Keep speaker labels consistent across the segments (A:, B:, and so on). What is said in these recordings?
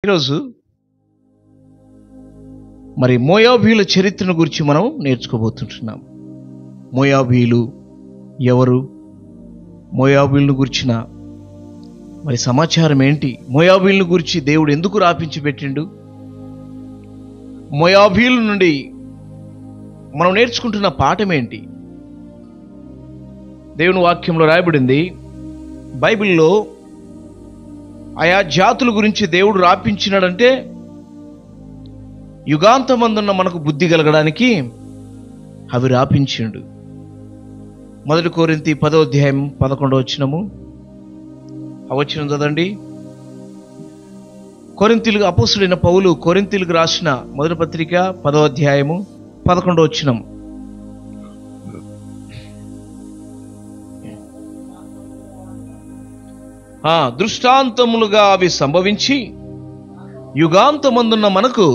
A: ఈరోజు మరి మోయాబీల చరిత్రను గురించి మనం నేర్చుకోబోతుంటున్నాం. మోయాబీలు ఎవరు, మోయాబీలను గురించిన మరి సమాచారం ఏంటి, మోయాబీలను గురించి దేవుడు ఎందుకు రాపించి పెట్టిండు, మోయాబీల నుండి మనం నేర్చుకుంటున్న పాఠం ఏంటి? దేవుని వాక్యంలో రాయబడింది, బైబిల్లో ఆయా జాతుల గురించి దేవుడు రాపించినాడంటే యుగాంతమందున్న మనకు బుద్ధి కలగడానికి అవి రాపించిండు. 1 కొరింథీ 10వ అధ్యాయం 11వ వచనము, ఆ వచనం చదవండి. కొరింథీయులకు అపోస్తలుడైన పౌలు కొరింథీయులకు రాసిన మొదటి పత్రిక 10వ అధ్యాయము 11వ వచనం. దృష్టాంతములుగా అవి సంభవించి యుగాంతమందున్న మనకు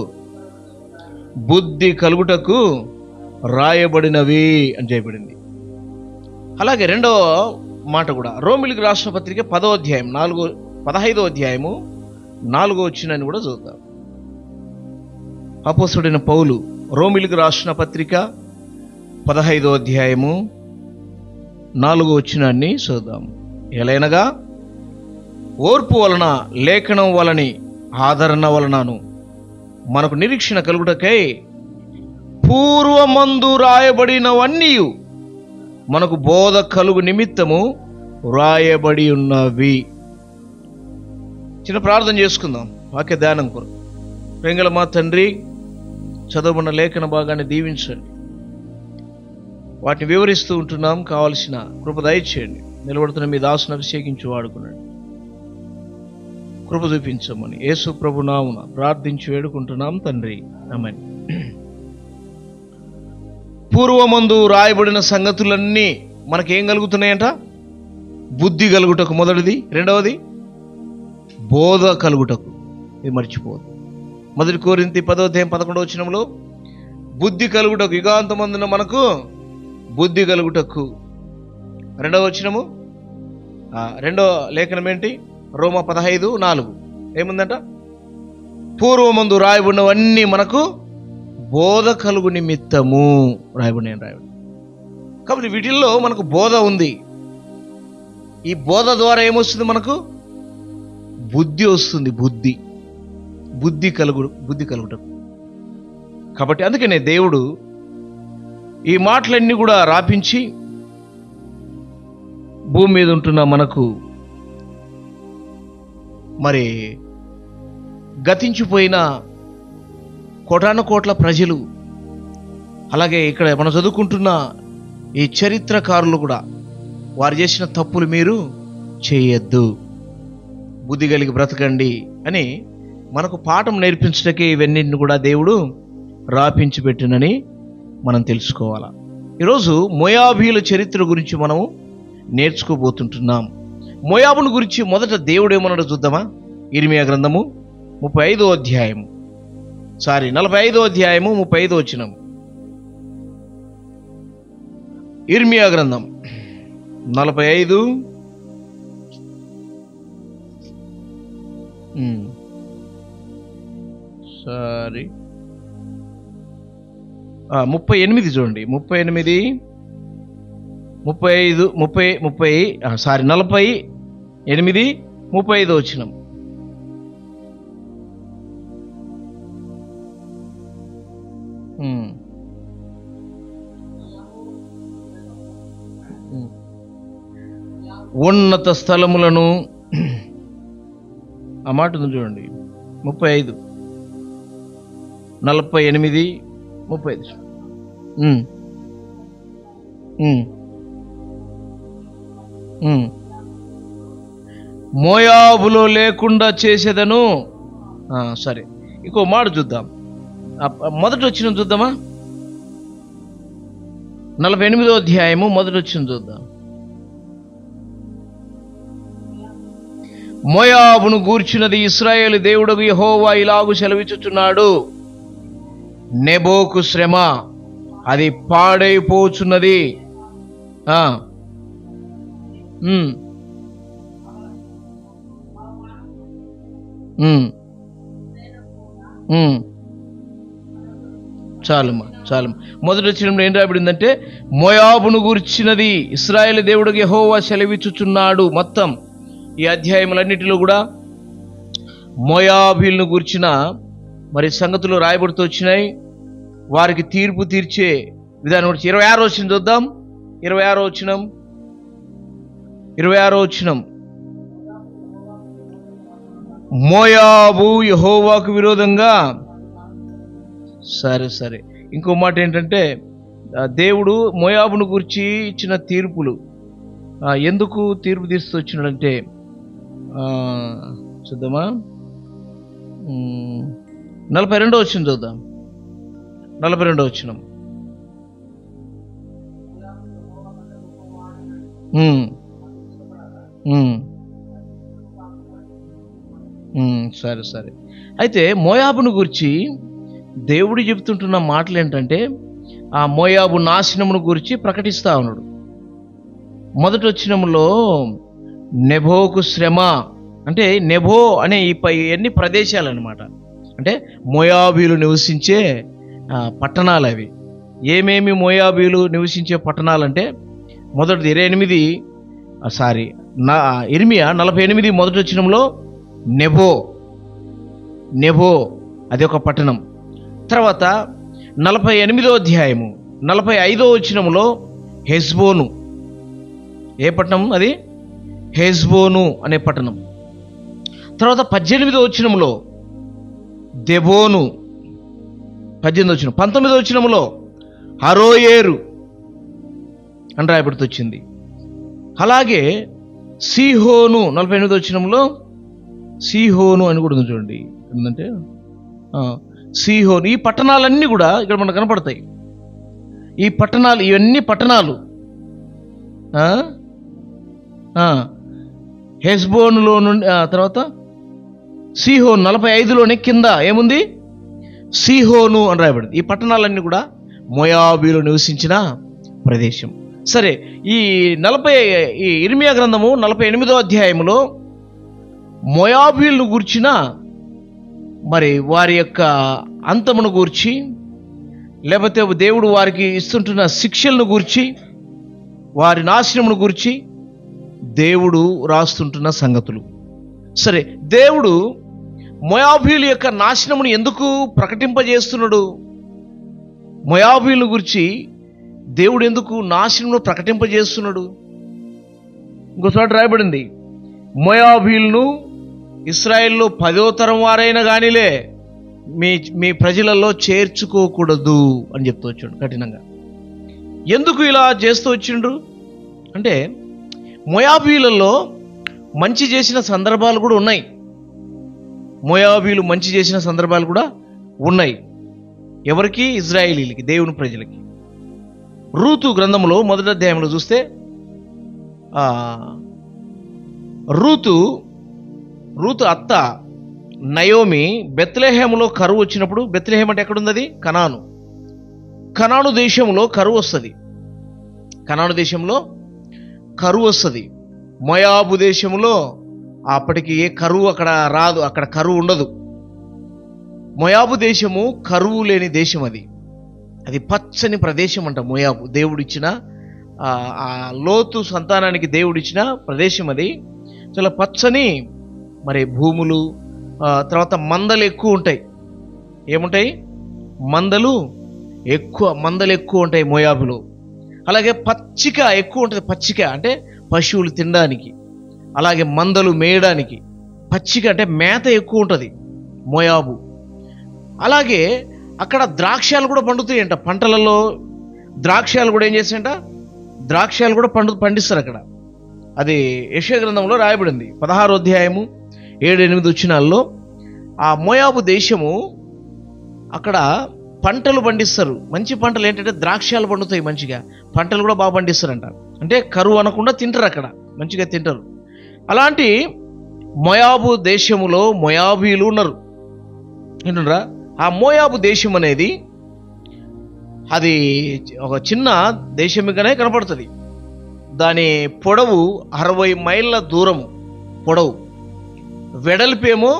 A: బుద్ధి కలుగుటకు రాయబడినవి అని చేయబడింది. అలాగే రెండవ మాట కూడా రోమిలికి రాసిన పత్రిక 10వ అధ్యాయం 15వ అధ్యాయము 4వ వచనాన్ని కూడా చూద్దాం. అపోస్తలుడైన పౌలు రోమిలికి రాసిన పత్రిక 15వ అధ్యాయము 4వ వచనాన్ని చూద్దాం. ఎలైనగా ఓర్పు వలన లేఖనం వలని ఆదరణ వలనను మనకు నిరీక్షణ కలుగుటకై పూర్వమందు రాయబడినవన్నీ మనకు బోధ కలుగు నిమిత్తము రాయబడి ఉన్నవి. చిన్న ప్రార్థన చేసుకుందాం వాక్య ధ్యానం కొరకు. ప్రేంగల మా తండ్రి, చదవబడిన లేఖన భాగాన్ని దీవించండి, వాటిని వివరిస్తూ ఉంటున్నాం, కావలసిన కృప దయచేయండి. నిలబడుతున్న మీ దాసును అభిషేకించి వాడుకున్నాడు, కృప చూపించమని యేసు ప్రభు నామమున ప్రార్థించి వేడుకుంటున్నాం తండ్రి, ఆమేన్. పూర్వమందు రాయబడిన సంగతులన్నీ మనకేం కలుగుతున్నాయంట? బుద్ధి కలుగుటకు మొదటిది, రెండవది బోధ కలుగుటకు. ఇది మర్చిపోవద్దు. 1 కొరింథీ 10వ అధ్యాయం 11వ వచనంలో బుద్ధి కలుగుటకు, యుగాంతమందున మనకు బుద్ధి కలుగుటకు. రెండవ వచనము, రెండో లేఖనం ఏంటి? రోమా 15:4 ఏముందంట? పూర్వమందు రాయబడినవన్నీ మనకు బోధ కలుగు నిమిత్తము రాయబడి. కాబట్టి వీటిల్లో మనకు బోధ ఉంది. ఈ బోధ ద్వారా ఏమొస్తుంది? మనకు బుద్ధి వస్తుంది. బుద్ధి కలుగుటకు. కాబట్టి అందుకనే దేవుడు ఈ మాటలన్నీ కూడా రాపించి భూమి మీద ఉంటున్న మనకు మరి గతించిపోయిన కోటాను కోట్ల ప్రజలు, అలాగే ఇక్కడ మనం చదువుకుంటున్న ఈ చరిత్రకారులు కూడా వారు చేసిన తప్పులు మీరు చేయొద్దు, బుద్ధి కలిగి బ్రతకండి అని మనకు పాఠం నేర్పించడానికి ఇవన్నింటిని కూడా దేవుడు రాపించి పెట్టినని మనం తెలుసుకోవాలా. ఈరోజు మోయాబీల చరిత్ర గురించి మనం నేర్చుకోబోతుంటున్నాం. మోయాబును గురించి మొదట దేవుడు ఏమన్నాడో చూద్దామా? ఇర్మియా గ్రంథము 45వ అధ్యాయము 45వ అధ్యాయము 35వ వచనం. ఇర్మియా గ్రంథం 45 38 చూడండి. 38 35 35వ వచనం. ఉన్నత స్థలములను, ఆ మాట ఉంది చూడండి. 35 48 35. మోయాబులో లేకుండా చేసేదను. సరే, ఇంకో మాట చూద్దాం. మొదటి వచ్చిన చూద్దామా? 48వ అధ్యాయము మొదటి వచ్చిన చూద్దాం. మోయాబును గూర్చినది ఇశ్రాయేలు దేవుడగు యెహోవా ఇలాగు సెలవిచ్చుచున్నాడు, నెబోకు శ్రమ, అది పాడైపోచున్నది. చాలమ్మా. మొదటి వచనంలో ఏం రాబడిందంటే, మోయాబును గూర్చినది ఇశ్రాయేలు దేవుడు యెహోవా సెలవిచ్చుచున్నాడు. మొత్తం ఈ అధ్యాయములన్నిటిలో కూడా మోయాబీలను గూర్చిన మరి సంగతులు రాయబడుతూ వచ్చినాయి. వారికి తీర్పు తీర్చే విధానం గురించి 26వ వచనం చూద్దాం. 26వ వచనం, మోయాబు యెహోవాకు విరోధంగా. సరే ఇంకో మాట ఏంటంటే, దేవుడు మోయాబును గురించి ఇచ్చిన తీర్పులు ఎందుకు తీర్పు తీస్తూ వచ్చినాడంటే, చూద్దామా, 42వ వచనం చూద్దాం. 42వ వచనం, సరే అయితే మోయాబును గురించి దేవుడు చెబుతుంటున్న మాటలు ఏంటంటే, ఆ మోయాబు నాశనమును గురించి ప్రకటిస్తా ఉన్నాడు. మొదటి వచనంలో నెబోకు శ్రమ అంటే, నెబో అనే ఎన్ని ప్రదేశాలు అన్నమాట. అంటే మోయాబీలు నివసించే పట్టణాలు అవి. ఏమేమి మోయాబీలు నివసించే పట్టణాలంటే, మొదటిది ఇర్మియా 48 మొదటి వచనంలో నెబో అది ఒక పట్టణం. తర్వాత 48వ అధ్యాయము 45వ వచనంలో హెస్బోను. ఏ పట్టణం అది? హెస్బోను అనే పట్టణం. తర్వాత 18వ వచనంలో దెబోను 18వ వచనం. 19వ వచనంలో అరోయేరు అని రాయబడుతూ వచ్చింది. అలాగే సీహోను 48వ వచనంలో సీహోను అని కూడా ఉంది చూడండి. ఏంటంటే సీహోను. ఈ పట్టణాలన్నీ కూడా ఇక్కడ మనకు కనపడతాయి. ఈ పట్టణాలు, ఇవన్నీ పట్టణాలు హెస్బోనులో నుండి తర్వాత సీహోను 45లోనే కింద ఏముంది? సీహోను అని రాయబడింది. ఈ పట్టణాలన్నీ కూడా మోయాబీలు నివసించిన ప్రదేశం. సరే, ఈ ఇర్మియా గ్రంథము 48వ అధ్యాయములో మోయాబీలను గూర్చిన మరి వారి యొక్క అంతమును గూర్చి, లేకపోతే దేవుడు వారికి ఇస్తుంటున్న శిక్షలను గూర్చి, వారి నాశనమును గూర్చి దేవుడు రాస్తుంటున్న సంగతులు. సరే, దేవుడు మోయాబీల యొక్క నాశనమును ఎందుకు ప్రకటింపజేస్తున్నాడు? మోయాబీల గురించి దేవుడు ఎందుకు నాశనమును ప్రకటింపజేస్తున్నాడు? ఇంకోసారి రాయబడింది, మోయాబీలను ఇశ్రాయేల్లో 10వ తరం వారైనా కానీలే మీ ప్రజలలో చేర్చుకోకూడదు అని చెప్తూ వచ్చాడు కఠినంగా. ఎందుకు ఇలా చేస్తూ వచ్చిండ్రు అంటే, మోయాబీలలో మంచి చేసిన సందర్భాలు కూడా ఉన్నాయి. మోయాబీలు మంచి చేసిన సందర్భాలు కూడా ఉన్నాయి. ఎవరికి? ఇజ్రాయేలీలకి, దేవుని ప్రజలకి. రూతు గ్రంథంలో మొదటి అధ్యాయంలో చూస్తే రూతు అత్త నయోమి బెత్లెహేములో కరువు వచ్చినప్పుడు, బెత్లెహేం అంటే ఎక్కడుంది? అది కనాను దేశంలో కరువు వస్తుంది. మోయాబు దేశంలో అప్పటికి ఏ కరువు అక్కడ రాదు, అక్కడ కరువు ఉండదు. మోయాబు దేశము కరువు లేని దేశం. అది పచ్చని ప్రదేశం అంట. మోయాబు దేవుడిచ్చిన ఆ లోతు సంతానానికి దేవుడిచ్చిన ప్రదేశం. అది చాలా పచ్చని మరి భూములు. తర్వాత మందలు ఎక్కువ ఉంటాయి. ఏముంటాయి? మందలు ఎక్కువ ఉంటాయి మోయాబులో. అలాగే పచ్చిక ఎక్కువ ఉంటుంది. పచ్చిక అంటే పశువులు తినడానికి, అలాగే మందలు మేయడానికి. పచ్చిక అంటే మేత ఎక్కువ ఉంటుంది మోయాబు. అలాగే అక్కడ ద్రాక్షాలు కూడా పండుతాయంట. పంటలలో ద్రాక్షాలు కూడా ఏం చేస్తాయంట? ద్రాక్షాలు కూడా పండిస్తారు అక్కడ. అది యెషయా గ్రంథంలో రాయబడింది 16వ అధ్యాయము 7-8 వచనాల్లో. ఆ మోయాబు దేశము అక్కడ పంటలు పండిస్తారు. మంచి పంటలు ఏంటంటే ద్రాక్షాలు పండుతాయి మంచిగా. పంటలు కూడా బాగా పండిస్తారంట. అంటే కరువు అనకుండా తింటారు, అక్కడ మంచిగా తింటారు. అలాంటి మోయాబు దేశములో మోయాబీలు ఉన్నారు. ఏంటంటారా? ఆ మోయాబు దేశం అనేది అది ఒక చిన్న దేశంగానే కనపడుతుంది. దాని పొడవు 60 మైళ్ళ దూరము పొడవు, వెడల్పేమో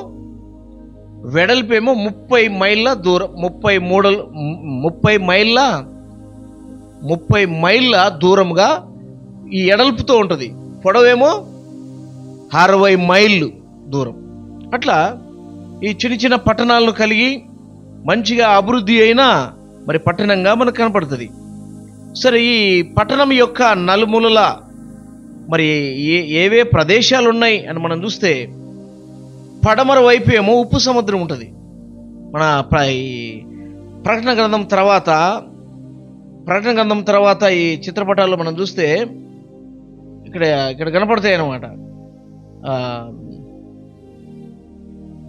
A: వెడల్పేమో 30 మైళ్ళ దూరం, 30 మైళ్ళ దూరంగా ఈ ఎడల్పుతో ఉంటుంది. పొడవేమో 60 మైళ్ళు దూరం. అట్లా ఈ చిన్న చిన్న పట్టణాలను కలిగి మంచిగా అభివృద్ధి అయిన మరి పట్టణంగా మనకు కనపడుతుంది. సరే, ఈ పట్టణం యొక్క నలుమూలల మరి ఏవే ప్రదేశాలు ఉన్నాయి అని మనం చూస్తే, పడమర వైపు ఏమో ఉప్పు సముద్రం ఉంటుంది. మన ప్రకటన గ్రంథం తర్వాత ఈ చిత్రపటాల్లో మనం చూస్తే ఇక్కడ కనపడతాయి అన్నమాట.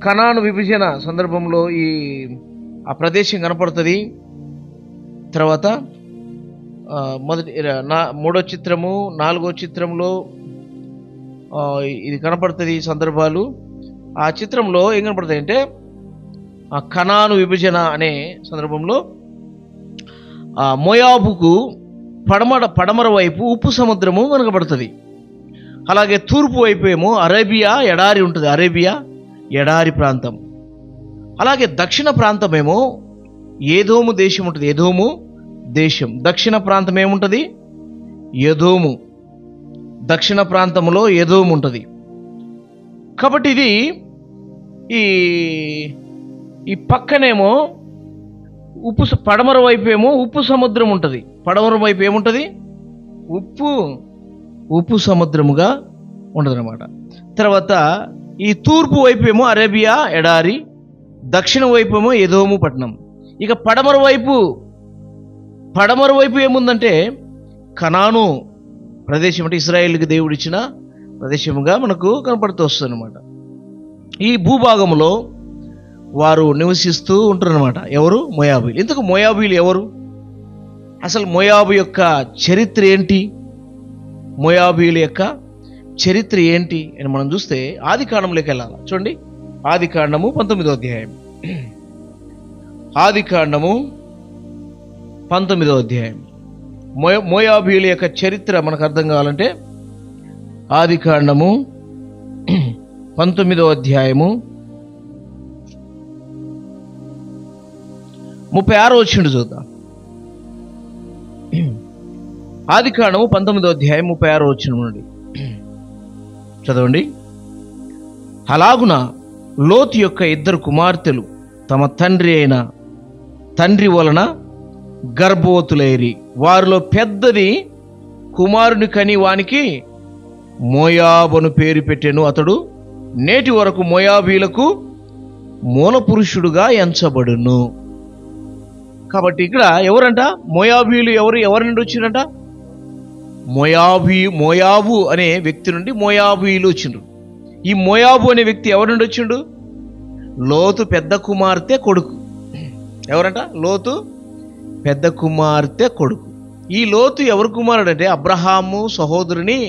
A: కనాను విభజన సందర్భంలో ఆ ప్రదేశం కనపడుతుంది. తర్వాత మూడో చిత్రము, 4వ చిత్రంలో ఇది కనపడుతుంది. ఈ సందర్భాలు ఆ చిత్రంలో ఏం కనపడతాయి అంటే, ఆ కనాను విభజన అనే సందర్భంలో మోయాబుకు పడమర వైపు ఉప్పు సముద్రము కనపడుతుంది. అలాగే తూర్పు వైపు ఏమో అరేబియా ఎడారి ఉంటుంది, అరేబియా ఎడారి ప్రాంతం. అలాగే దక్షిణ ప్రాంతం ఏమో ఏదోము దేశం ఉంటుంది, ఏదోము దేశం. దక్షిణ ప్రాంతం ఏముంటుంది? ఏదోము. దక్షిణ ప్రాంతంలో ఏదోము ఉంటుంది. కాబట్టి ఇది ఈ పక్కనేమో పడమర వైపు ఏమో ఉప్పు సముద్రం ఉంటుంది. పడమర వైపు ఏముంటుంది? ఉప్పు సముద్రముగా ఉంటుంది అన్నమాట. తర్వాత ఈ తూర్పు వైపు ఏమో అరేబియా ఎడారి, దక్షిణ వైపు ఏమో ఏదోము పట్టణం. ఇక పడమర వైపు ఏముందంటే కనాను ప్రదేశం, అంటే ఇశ్రాయేలుకి దేవుడిచ్చిన ప్రదేశముగా మనకు కనపడుతూ వస్తుంది అన్నమాట. ఈ భూభాగంలో వారు నివసిస్తూ ఉంటారన్నమాట. ఎవరు? మోయాబీలు. ఇంతకు మోయాబీలు ఎవరు? అసలు మోయాబు యొక్క చరిత్ర ఏంటి? మోయాబీల యొక్క చరిత్ర ఏంటి అని మనం చూస్తే ఆదికాండంలోకి వెళ్ళాలి. చూడండి, ఆదికాండము 19వ అధ్యాయం. ఆదికాండము 19వ అధ్యాయం. మోయాబీల యొక్క చరిత్ర మనకు అర్థం కావాలంటే ఆదికాండము 19వ అధ్యాయము 36వ వచనం చూద్దాం. ఆదికాండము 19వ అధ్యాయం 36వ వచనం నుండి చదవండి. అలాగున లోతు యొక్క 2 కుమార్తెలు తమ తండ్రి వలన గర్భవతులైరి. వారిలో పెద్దది కుమారుని కని వానికి మోయాబును పేరు పెట్టెను. అతడు నేటి వరకు మోయాబీలకు మూల పురుషుడుగా ఎంచబడును. కాబట్టి ఇక్కడ ఎవరంట? మోయాబీలు ఎవరి నుండి వచ్చిందంట? మోయాబు అనే వ్యక్తి నుండి మోయాబీలు వచ్చిండ్రు. ఈ మోయాబు అనే వ్యక్తి ఎవరి నుండి వచ్చిండు? లోతు పెద్ద కుమార్తె కొడుకు. ఎవరంట? లోతు పెద్ద కుమార్తె కొడుకు. ఈ లోతు ఎవరు కుమారుడు అంటే అబ్రహాము సహోదరుని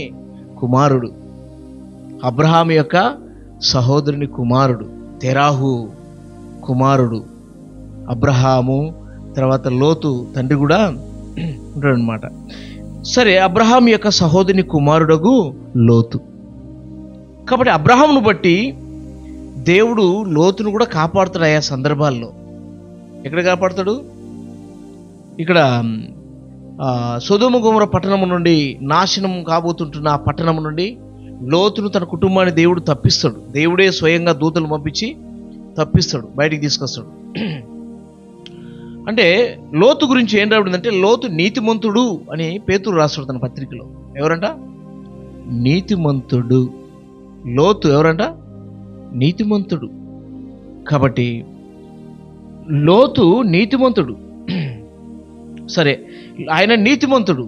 A: కుమారుడు. అబ్రహాము యొక్క సహోదరుని కుమారుడు, తెరాహు కుమారుడు అబ్రహాము. తర్వాత లోతు తండ్రి కూడా ఉంటాడు అనమాట. సరే, అబ్రహాం యొక్క సహోదరుని కుమారుడగు లోతు. కాబట్టి అబ్రహామును బట్టి దేవుడు లోతును కూడా కాపాడుతాడు. ఆయా సందర్భాల్లో ఎక్కడ కాపాడుతాడు? ఇక్కడ సొదొమ గొమొర్రా పట్టణము నుండి, నాశనం కాబోతుంటున్న ఆ పట్టణం నుండి లోతును తన కుటుంబాన్ని దేవుడు తప్పిస్తాడు. దేవుడే స్వయంగా దూతలు పంపించి తప్పిస్తాడు, బయటికి తీసుకొస్తాడు. అంటే లోతు గురించి ఏం రాబడిందంటే, లోతు నీతిమంతుడు అని పేతురు రాస్తాడు తన పత్రికలో. ఎవరంట? నీతిమంతుడు. లోతు ఎవరంట? నీతిమంతుడు. కాబట్టి లోతు నీతిమంతుడు. సరే, ఆయన నీతిమంతుడు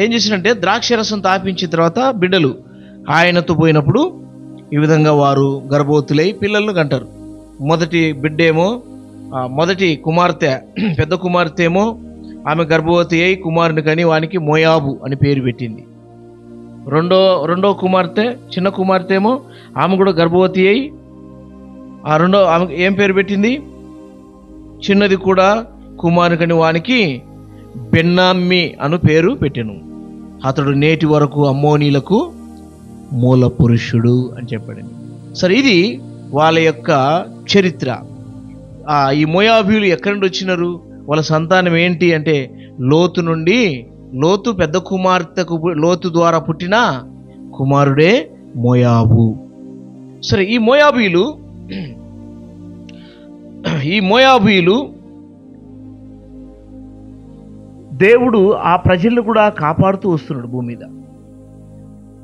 A: ఏం చేసినంటే, ద్రాక్షరసం తాపించిన తర్వాత బిడ్డలు ఆయనతో పోయినప్పుడు ఈ విధంగా వారు గర్భవతులై పిల్లలను కంటారు. మొదటి కుమార్తె, పెద్ద కుమార్తె ఏమో ఆమె గర్భవతి అయి కుమారుని కని వానికి మోయాబు అని పేరు పెట్టింది. రెండో కుమార్తె, చిన్న కుమార్తె ఏమో ఆమె కూడా గర్భవతి అయి ఆమెకు ఏం పేరు పెట్టింది? చిన్నది కూడా కుమారుని కని వానికి బెన్నామ్మి అను పేరు పెట్టెను. అతడు నేటి వరకు అమ్మోనీలకు మూల పురుషుడు అని చెప్పాడు. సరే, ఇది వాళ్ళ యొక్క చరిత్ర. ఈ మోయాబీయులు ఎక్కడి నుండి వచ్చినారు, వాళ్ళ సంతానం ఏంటి అంటే లోతు పెద్ద కుమార్తెకు లోతు ద్వారా పుట్టిన కుమారుడే మోయాబు. సరే, ఈ మోయాబీయులు దేవుడు ఆ ప్రజలను కూడా కాపాడుతూ వస్తున్నాడు భూమి మీద.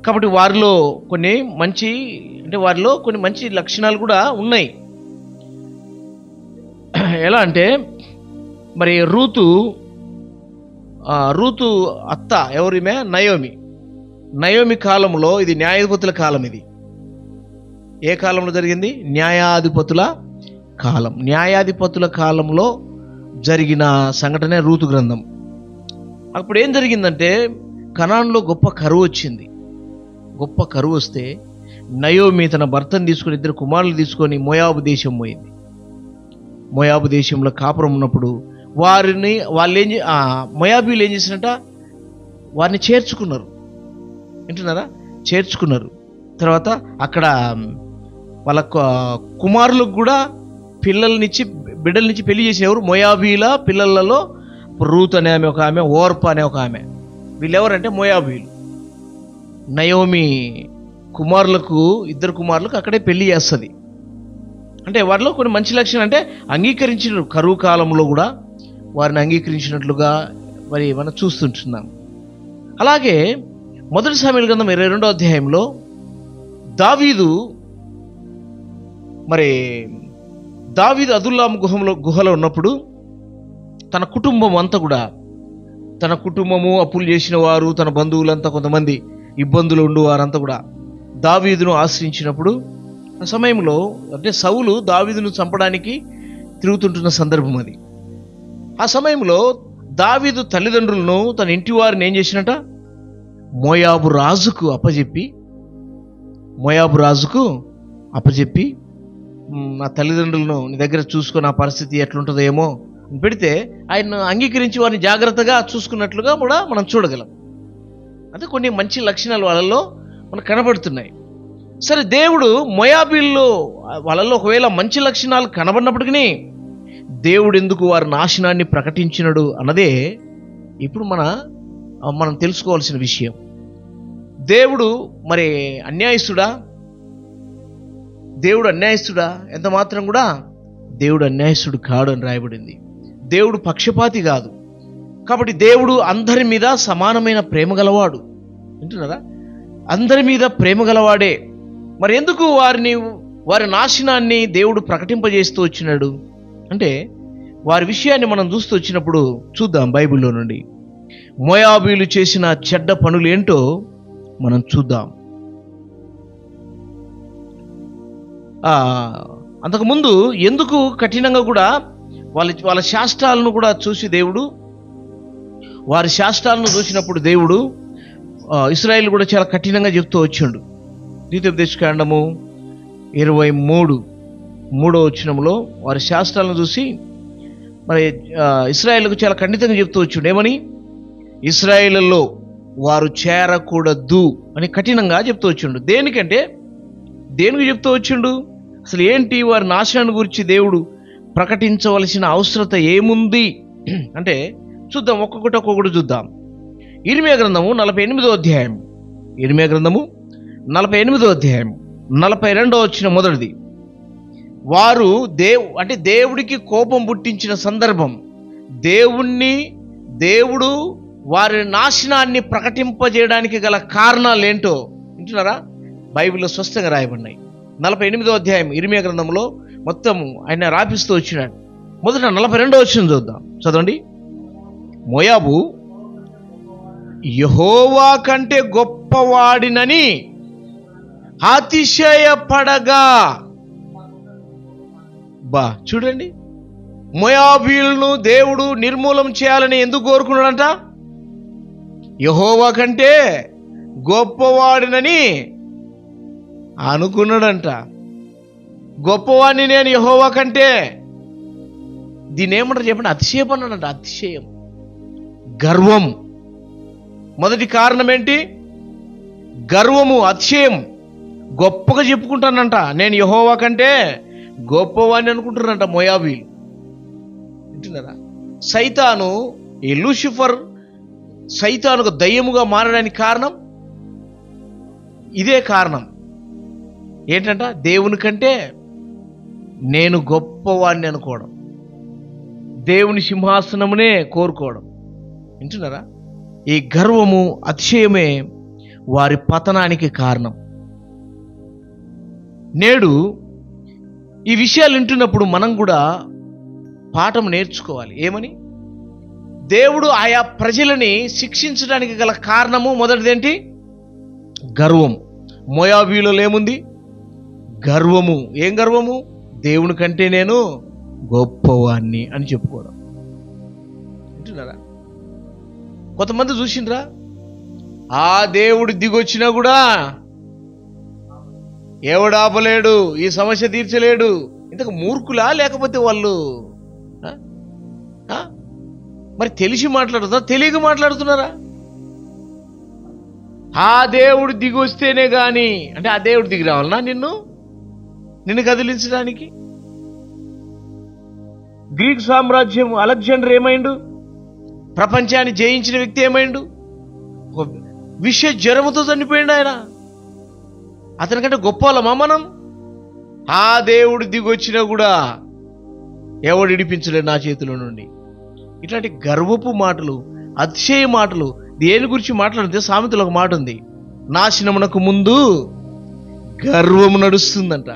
A: కాబట్టి వారిలో కొన్ని మంచి లక్షణాలు కూడా ఉన్నాయి. ఎలా అంటే మరి రూతు అత్త ఎవరిమే? నయోమి కాలంలో, ఇది న్యాయాధిపతుల కాలం. ఇది ఏ కాలంలో జరిగింది? న్యాయాధిపతుల కాలం. న్యాయాధిపతుల కాలంలో జరిగిన సంఘటనే రూతు గ్రంథం. అప్పుడు ఏం జరిగిందంటే, కనాన్లో గొప్ప కరువు వచ్చింది. గొప్ప కరువు వస్తే నయోమి తన భర్తను తీసుకొని, 2 కుమారులు తీసుకొని మోయాబు దేశం పోయింది. మోయాబు దేశంలో కాపురం ఉన్నప్పుడు మోయాబీలు ఏం చేసినట్ట, వారిని చేర్చుకున్నారు. వింటున్నారా? చేర్చుకున్నారు. తర్వాత అక్కడ వాళ్ళ కుమారులకు కూడా బిడ్డలనిచ్చి పెళ్లి చేసేవారు. మోయాబీల పిల్లలలో రూత్ అనే ఆమె ఒక ఆమె, ఓర్ప అనే ఒక ఆమె. వీళ్ళెవరంటే మోయాబీలు. నయోమి 2 కుమారులకు అక్కడే పెళ్లి చేస్తుంది. అంటే వారిలో కొన్ని మంచి లక్షణాలు అంటే అంగీకరించిన, కరువు కాలంలో కూడా వారిని అంగీకరించినట్లుగా మరి మనం చూస్తుంటున్నాం. అలాగే 1 సమూయేలు గ్రంథం 22వ అధ్యాయంలో దావీదు అదుల్లాము గుహలో ఉన్నప్పుడు తన కుటుంబం అంతా కూడా, తన కుటుంబము, అప్పులు చేసిన వారు, తన బంధువులంతా, కొంతమంది ఇబ్బందులు ఉండు వారంతా కూడా దావీదును ఆశ్రయించినప్పుడు, ఆ సమయంలో అంటే సౌలు దావీదును చంపడానికి తిరుగుతుంటున్న సందర్భం అది. ఆ సమయంలో దావీదు తల్లిదండ్రులను, తన ఇంటి వారిని ఏం చేసినట, మోయాబు రాజుకు అప్పచెప్పి నా తల్లిదండ్రులను నీ దగ్గర చూసుకుని ఆ పరిస్థితి ఎట్లుంటుందేమో పెడితే ఆయన అంగీకరించి వారిని జాగ్రత్తగా చూసుకున్నట్లుగా కూడా మనం చూడగలం. అంటే కొన్ని మంచి లక్షణాలు వాళ్ళల్లో మనకు కనబడుతున్నాయి. సరే, దేవుడు వాళ్ళల్లో ఒకవేళ మంచి లక్షణాలు కనబడినప్పటికీ దేవుడు ఎందుకు వారి నాశనాన్ని ప్రకటించినడు అన్నదే ఇప్పుడు మనం తెలుసుకోవాల్సిన విషయం. దేవుడు మరి అన్యాయస్తుడా? ఎంత మాత్రం కూడా దేవుడు అన్యాయస్తుడు కాడు అని రాయబడింది. దేవుడు పక్షపాతి కాదు. కాబట్టి దేవుడు అందరి మీద సమానమైన ప్రేమ గలవాడు. వింటున్నారా? అందరి మీద ప్రేమ గలవాడే. మరి ఎందుకు వారి నాశనాన్ని దేవుడు ప్రకటింపజేస్తూ వచ్చినాడు అంటే, వారి విషయాన్ని మనం చూస్తూ వచ్చినప్పుడు చూద్దాం. బైబిల్లో నుండి మోయాబీలు చేసిన చెడ్డ పనులు ఏంటో మనం చూద్దాం. అంతకుముందు ఎందుకు కఠినంగా కూడా వాళ్ళ శాస్త్రాలను కూడా చూసి వారి శాస్త్రాలను చూసినప్పుడు దేవుడు ఇశ్రాయేలు కూడా చాలా కఠినంగా చెప్తూ వచ్చిండు. ద్వితీయోపదేశకాండము 23వ వచనంలో వారి శాస్త్రాలను చూసి మరి ఇశ్రాయేలుకు చాలా ఖండితంగా చెప్తూ వచ్చిండు. ఏమని? ఇశ్రాయేలులో వారు చేరకూడదు అని కఠినంగా చెప్తూ వచ్చిండు. దేనికి చెప్తూ వచ్చిండు? అసలు ఏంటి వారి నాశనాన్ని గురించి దేవుడు ప్రకటించవలసిన అవసరత ఏముంది అంటే చూద్దాం. ఒక్కొక్కటి చూద్దాం. ఇర్మియా గ్రంథము 48వ అధ్యాయం 42వ వచనం మొదటిది. వారు దేవుడికి కోపం పుట్టించిన సందర్భం, దేవుడు వారి నాశనాన్ని ప్రకటింపజేయడానికి గల కారణాలు ఏంటో వింటున్నారా? బైబిల్లో స్పష్టంగా రాయబడినాయి. 48వ అధ్యాయం ఇర్మియా గ్రంథంలో మొత్తం ఆయన రాపిస్తూ వచ్చినాడు. మొదట 42వ వచనం చూద్దాం, చదవండి. మోయాబు యెహోవా కంటే గొప్పవాడినని అతిశయపడగా. చూడండి, మోయాబీలను దేవుడు నిర్మూలం చేయాలని ఎందుకు కోరుకున్నాడంట? యెహోవా కంటే గొప్పవాడినని అనుకున్నాడంట. గొప్పవాడిని నేను యెహోవా కంటే. దీని ఏమంటారు చెప్పండి? అతిశయం అన్నాడంట. అతిశయం, గర్వం. మొదటి కారణం ఏంటి? గర్వము, అతిశయం. గొప్పగా చెప్పుకుంటానంట, నేను యెహోవా కంటే గొప్పవాడిని అనుకుంటున్నారంట మోయాబీలు. వింటున్నారా? సైతాను, ఈ లూసిఫర్ సైతానుకు దయ్యముగా మారడానికి కారణం ఇదే కారణం. ఏంటంట? దేవుని కంటే నేను గొప్పవాడిని అనుకోవడం, దేవుని సింహాసనమునే కోరుకోవడం. వింటున్నారా? ఈ గర్వము, అతిశయమే వారి పతనానికి కారణం. నేడు ఈ విషయాలు వింటున్నప్పుడు మనం కూడా పాఠం నేర్చుకోవాలి. ఏమని? దేవుడు ఆయా ప్రజలని శిక్షించడానికి గల కారణము మొదటిదేంటి? గర్వం. మోయాబీలో ఏముంది? గర్వము. ఏం గర్వము? దేవుని కంటే నేను గొప్పవాణ్ణి అని చెప్పుకోవడం. వింటున్నారా? కొంతమంది చూసిండ్రా, ఆ దేవుడు దిగొచ్చినా కూడా ఎవడు ఆపలేడు, ఈ సమస్య తీర్చలేడు. ఇంతకు మూర్ఖులా లేకపోతే వాళ్ళు మరి తెలిసి మాట్లాడుతున్నారా, తెలియక మాట్లాడుతున్నారా? ఆ దేవుడు దిగి వస్తేనే గాని, అంటే ఆ దేవుడు దిగి రావాలనా నిన్ను కదిలించడానికి? గ్రీక్ సామ్రాజ్యం అలెగ్జాండర్ ఏమైండు? ప్రపంచాన్ని జయించిన వ్యక్తి ఏమైండు? విష జ్వరముతో చనిపోయిండు ఆయన. అతనికంటే గొప్ప వాళ్ళమా మనం? ఆ దేవుడు దిగొచ్చినా కూడా ఎవడు ఇడిపించలేదు నా చేతిలో నుండి. ఇట్లాంటి గర్వపు మాటలు, అతిశయ మాటలు దేని గురించి మాట్లాడితే సామెతలో ఒక మాట ఉంది, నాశనమునకు ముందు గర్వము నడుస్తుందంట.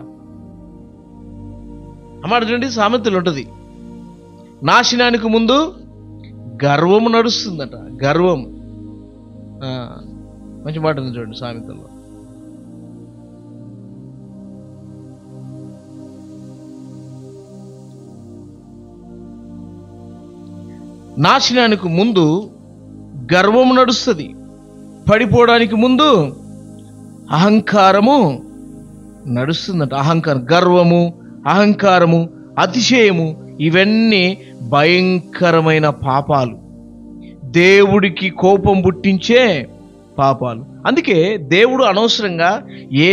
A: ఆ మాట చూడండి, సామెతలు ఉంటుంది, నాశనానికి ముందు గర్వము నడుస్తుందట. గర్వం మంచి మాట ఉంది చూడండి సామెతల్లో. నాశనానికి ముందు గర్వము నడుస్తుంది, పడిపోవడానికి ముందు అహంకారము నడుస్తుందట. అహంకారం, గర్వము, అహంకారము, అతిశయము ఇవన్నీ భయంకరమైన పాపాలు, దేవుడికి కోపం పుట్టించే పాపాలు. అందుకే దేవుడు అనవసరంగా ఏ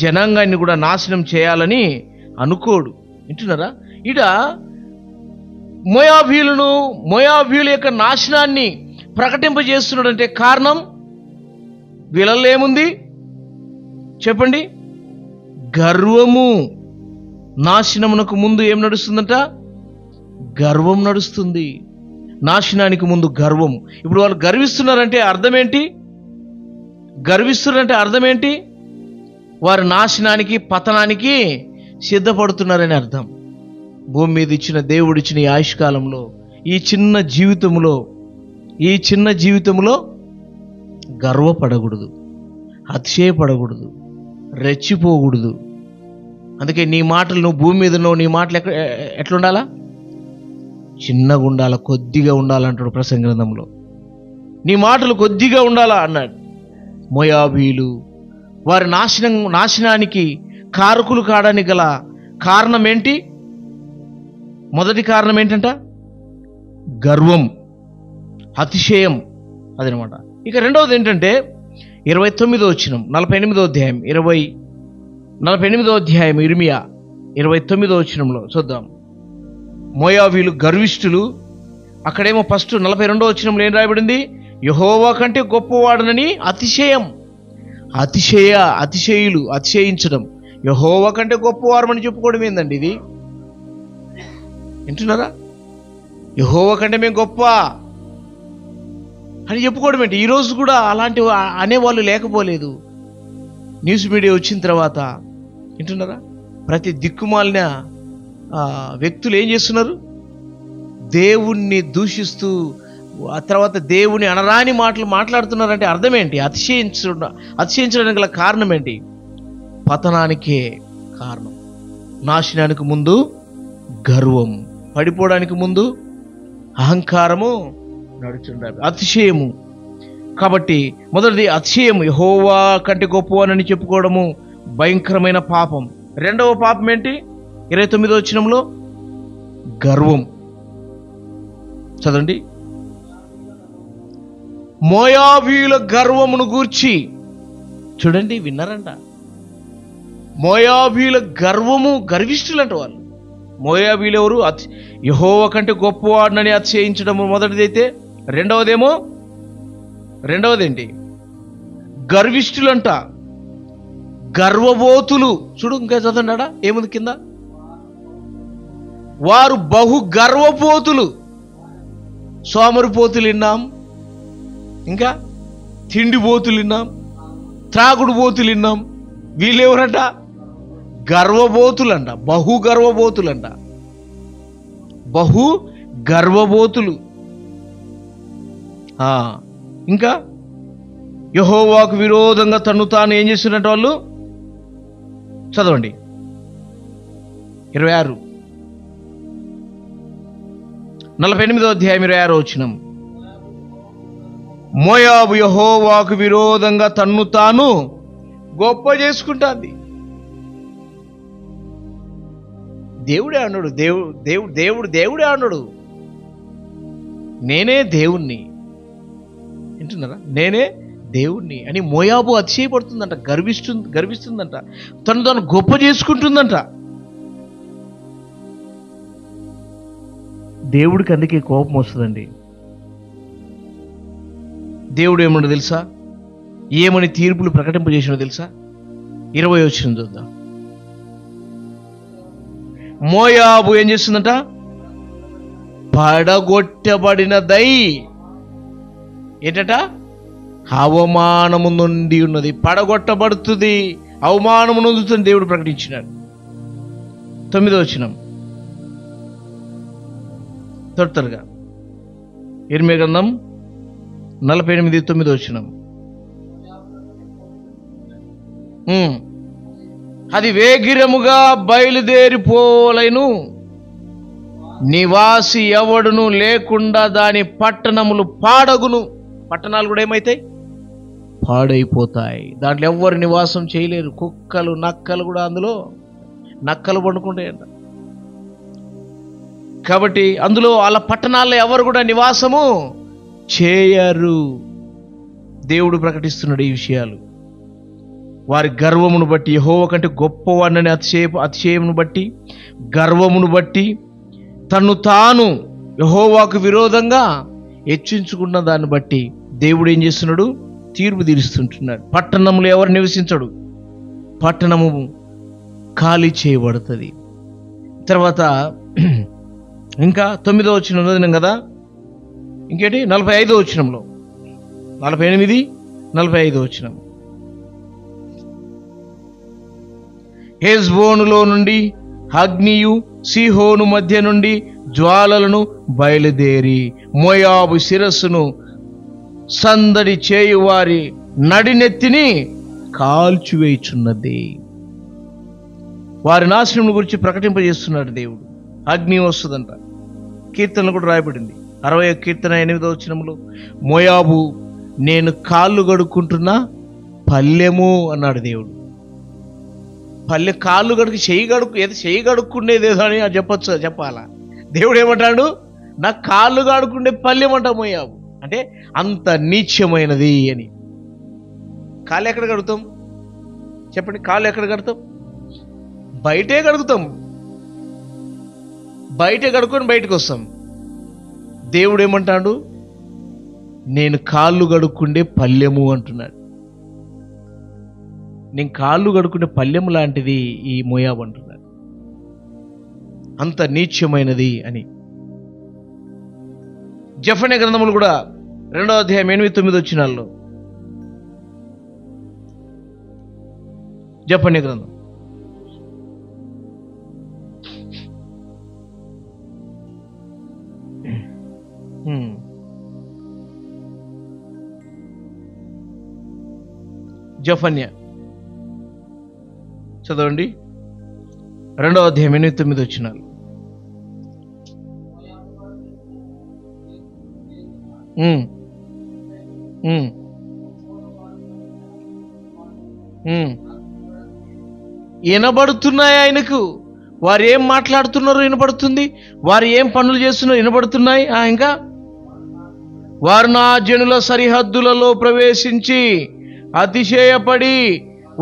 A: జనాంగాన్ని కూడా నాశనం చేయాలని అనుకోడు. వింటున్నారా? ఇట మోయాబీల యొక్క నాశనాన్ని ప్రకటింపజేస్తున్నాడంటే కారణం వీళ్ళల్లో ఏముంది చెప్పండి? గర్వము. నాశనమునకు ముందు ఏం నడుస్తుందంట? గర్వం నడుస్తుంది. నాశనానికి ముందు గర్వం. ఇప్పుడు వాళ్ళు గర్విస్తున్నారంటే అర్థం ఏంటి? వారి నాశనానికి, పతనానికి సిద్ధపడుతున్నారని అర్థం. భూమి మీద ఇచ్చిన దేవుడిచ్చిన ఈ ఆయుష్కాలంలో, ఈ చిన్న జీవితంలో గర్వపడకూడదు, అతిశయపడకూడదు, రెచ్చిపోకూడదు. అందుకే నీ మాటలు, నువ్వు భూమి మీద ఉన్నావు, నీ మాటలు ఎట్లుండాలా? చిన్నగా ఉండాలా, కొద్దిగా ఉండాలంటాడు ప్రసంగ గ్రంథంలో. నీ మాటలు కొద్దిగా ఉండాలా అన్నాడు. మోయాబీలు వారి నాశనానికి కారకులు కావడానికి గల కారణం ఏంటి? మొదటి కారణం ఏంటంట? గర్వం, అతిశయం. అదనమాట. ఇక రెండవది ఏంటంటే 29వ వచనం, 48వ అధ్యాయం 48వ అధ్యాయం ఇర్మియా 29వ వచనంలో చూద్దాం. మోయాబీలు గర్విష్ఠులు. అక్కడేమో ఫస్ట్ 42వ వచనంలో ఏం రాయబడింది? యెహోవా కంటే గొప్పవాడనని అతిశయం. అతిశయులు, అతిశయించడం. యెహోవా కంటే గొప్పవారమని చెప్పుకోవడం ఏందండి ఇది? వింటున్నారా? యెహోవా కంటే మేము గొప్ప అని చెప్పుకోవడం ఏంటి? ఈరోజు కూడా అలాంటి అనేవాళ్ళు లేకపోలేదు. న్యూస్ మీడియా వచ్చిన తర్వాత వింటున్నారా? ప్రతి దిక్కుమాలిన వ్యక్తులు ఏం చేస్తున్నారు? దేవుణ్ణి దూషిస్తూ, ఆ తర్వాత దేవుని అనరాని మాటలు మాట్లాడుతున్నారంటే అర్థం ఏంటి? అతిశయించడానికి గల కారణం ఏంటి? పతనానికే కారణం. నాశనానికి ముందు గర్వం, పడిపోవడానికి ముందు అహంకారము నడుచుండాలి, అతిశయము. కాబట్టి మొదటిది అతిశయము, యెహోవా కంటే గొప్పవానని చెప్పుకోవడము భయంకరమైన పాపం. రెండవ పాపం ఏంటి? 29వ వచనంలో గర్వం. చదవండి. మోయాబీల గర్వమును గూర్చి చూడండి, విన్నారంట. మోయాబీల గర్వము, గర్విష్ఠులంట వాళ్ళు. మోయాబీలు ఎవరు? యెహోవా కంటే గొప్పవాడినని అతిశయించడము మొదటిదైతే, రెండవదేంటి? గర్విష్ఠులంట, గర్వబోతులు. చూడు, ఇంకా చదవండా, ఏముంది కింద? వారు బహు గర్వపోతులు. సోమరిపోతులు విన్నాం, ఇంకా తిండిపోతులు విన్నాం, త్రాగుడు పోతులు విన్నాం. వీళ్ళెవరంట? గర్వబోతులంట, బహు గర్వబోతులంట, బహు గర్వబోతులు. ఇంకా యెహోవాకు విరోధంగా తను తాను ఏం చేస్తున్నట్టు వాళ్ళు? చదవండి 26, 48వ అధ్యాయం 26వ వచనం. మోయాబు యెహోవాకు విరోధంగా తన్ను తాను గొప్ప చేసుకుంటాంది. దేవుడే అన్నాడు, దేవుడే అన్నాడు, నేనే దేవుణ్ణి. వింటున్నారా? నేనే దేవుణ్ణి అని మోయాబు అతిశయపడుతుందంట, గర్విస్తుందంట, తను తాను గొప్ప చేసుకుంటుందంట. దేవుడికి అందుకే కోపం వస్తుందండి. దేవుడు ఏమన్నా తెలుసా? ఏమని తీర్పులు ప్రకటింపజేసినో తెలుసా? 20వ వచనం చూద్దాం. మోయాబు ఏం చేస్తుందంట? పడగొట్టబడినదై, ఏంటట? అవమానము నుండి ఉన్నది. పడగొట్టబడుతుంది, అవమానము నొందుతుంది దేవుడు ప్రకటించినాడు. 9వ వచనం త్వరగా, ఇర్మియా గ్రంథం 48, 9వ వచనం. అది వేగిరముగా బయలుదేరిపోలేను, నివాసి ఎవడును లేకుండా దాని పట్టణములు పాడగును. పట్టణాలు కూడా ఏమైతాయి? పాడైపోతాయి. దాంట్లో ఎవ్వరు నివాసం చేయలేరు. కుక్కలు, నక్కలు కూడా అందులో నక్కలు పండుకుంటాయంట. కాబట్టి అందులో వాళ్ళ పట్టణాల్లో ఎవరు కూడా నివాసము చేయరు. దేవుడు ప్రకటిస్తున్నాడు ఈ విషయాలు. వారి గర్వమును బట్టి, యెహోవా కంటే గొప్పవాడినని అతిశయమును బట్టి, గర్వమును బట్టి, తన్ను తాను యెహోవాకు విరోధంగా హెచ్చించుకున్న దాన్ని బట్టి దేవుడు ఏం చేస్తున్నాడు? తీర్పు తీరుస్తుంటున్నాడు. పట్టణంలో ఎవరు నివసించడు, పట్టణము ఖాళీ చేయబడుతుంది. తర్వాత ఇంకా 9వ వచనం చదివినాం కదా, ఇంకేంటి 45వ వచనంలో, 48, 45వ వచనం. హెష్బోనులో నుండి అగ్నియు సీహోను మధ్య నుండి జ్వాలలను బయలుదేరి మోయాబు శిరస్సును సందడి చేయువారి నడినెత్తిని కాల్చివేయుచున్నది. వారి నాశనం గురించి ప్రకటింపజేస్తున్నాడు దేవుడు. అగ్ని వస్తుందంట. కీర్తనలు కూడా రాయబడింది. 60వ కీర్తన 8వ వచనంలో, మోయాబు నేను కాళ్ళు కడుక్కుంటున్నా పల్లెము అన్నాడు దేవుడు. పల్లె కాళ్ళు కడుకు, చెయ్యి కడుక్కునేదేదో అని చెప్పాలా? దేవుడు ఏమంటాడు? నా కాళ్ళు కడుక్కుండే పల్లెమంట మోయాబు. అంటే అంత నీచమైనది అని. కాళ్ళు ఎక్కడ కడుగుతాం చెప్పండి? కాళ్ళు ఎక్కడ కడతాం? బయటే కడుగుతాం. బయటే కడుక్కొని బయటకు వస్తాం. దేవుడు ఏమంటాడు? నేను కాళ్ళు కడుక్కుండే పల్లెము అంటున్నాడు. నేను కాళ్ళు కడుక్కునే పల్లెము లాంటిది ఈ మోయాబు అంటున్నాడు. అంత నీచమైనది అని. జెఫన్యా గ్రంథములు కూడా 2వ అధ్యాయం 8, 9 వచనాల్లో, జెఫన్యా గ్రంథం జెఫన్యా చదవండి, 2వ అధ్యాయం 8, 9 వచనాలు. వినబడుతున్నాయి ఆయనకు. వారు ఏం మాట్లాడుతున్నారో వినబడుతుంది, వారు ఏం పనులు చేస్తున్నారో వినబడుతున్నాయి. ఇంకా వారు నా జనుల సరిహద్దులలో ప్రవేశించి అతిశయపడి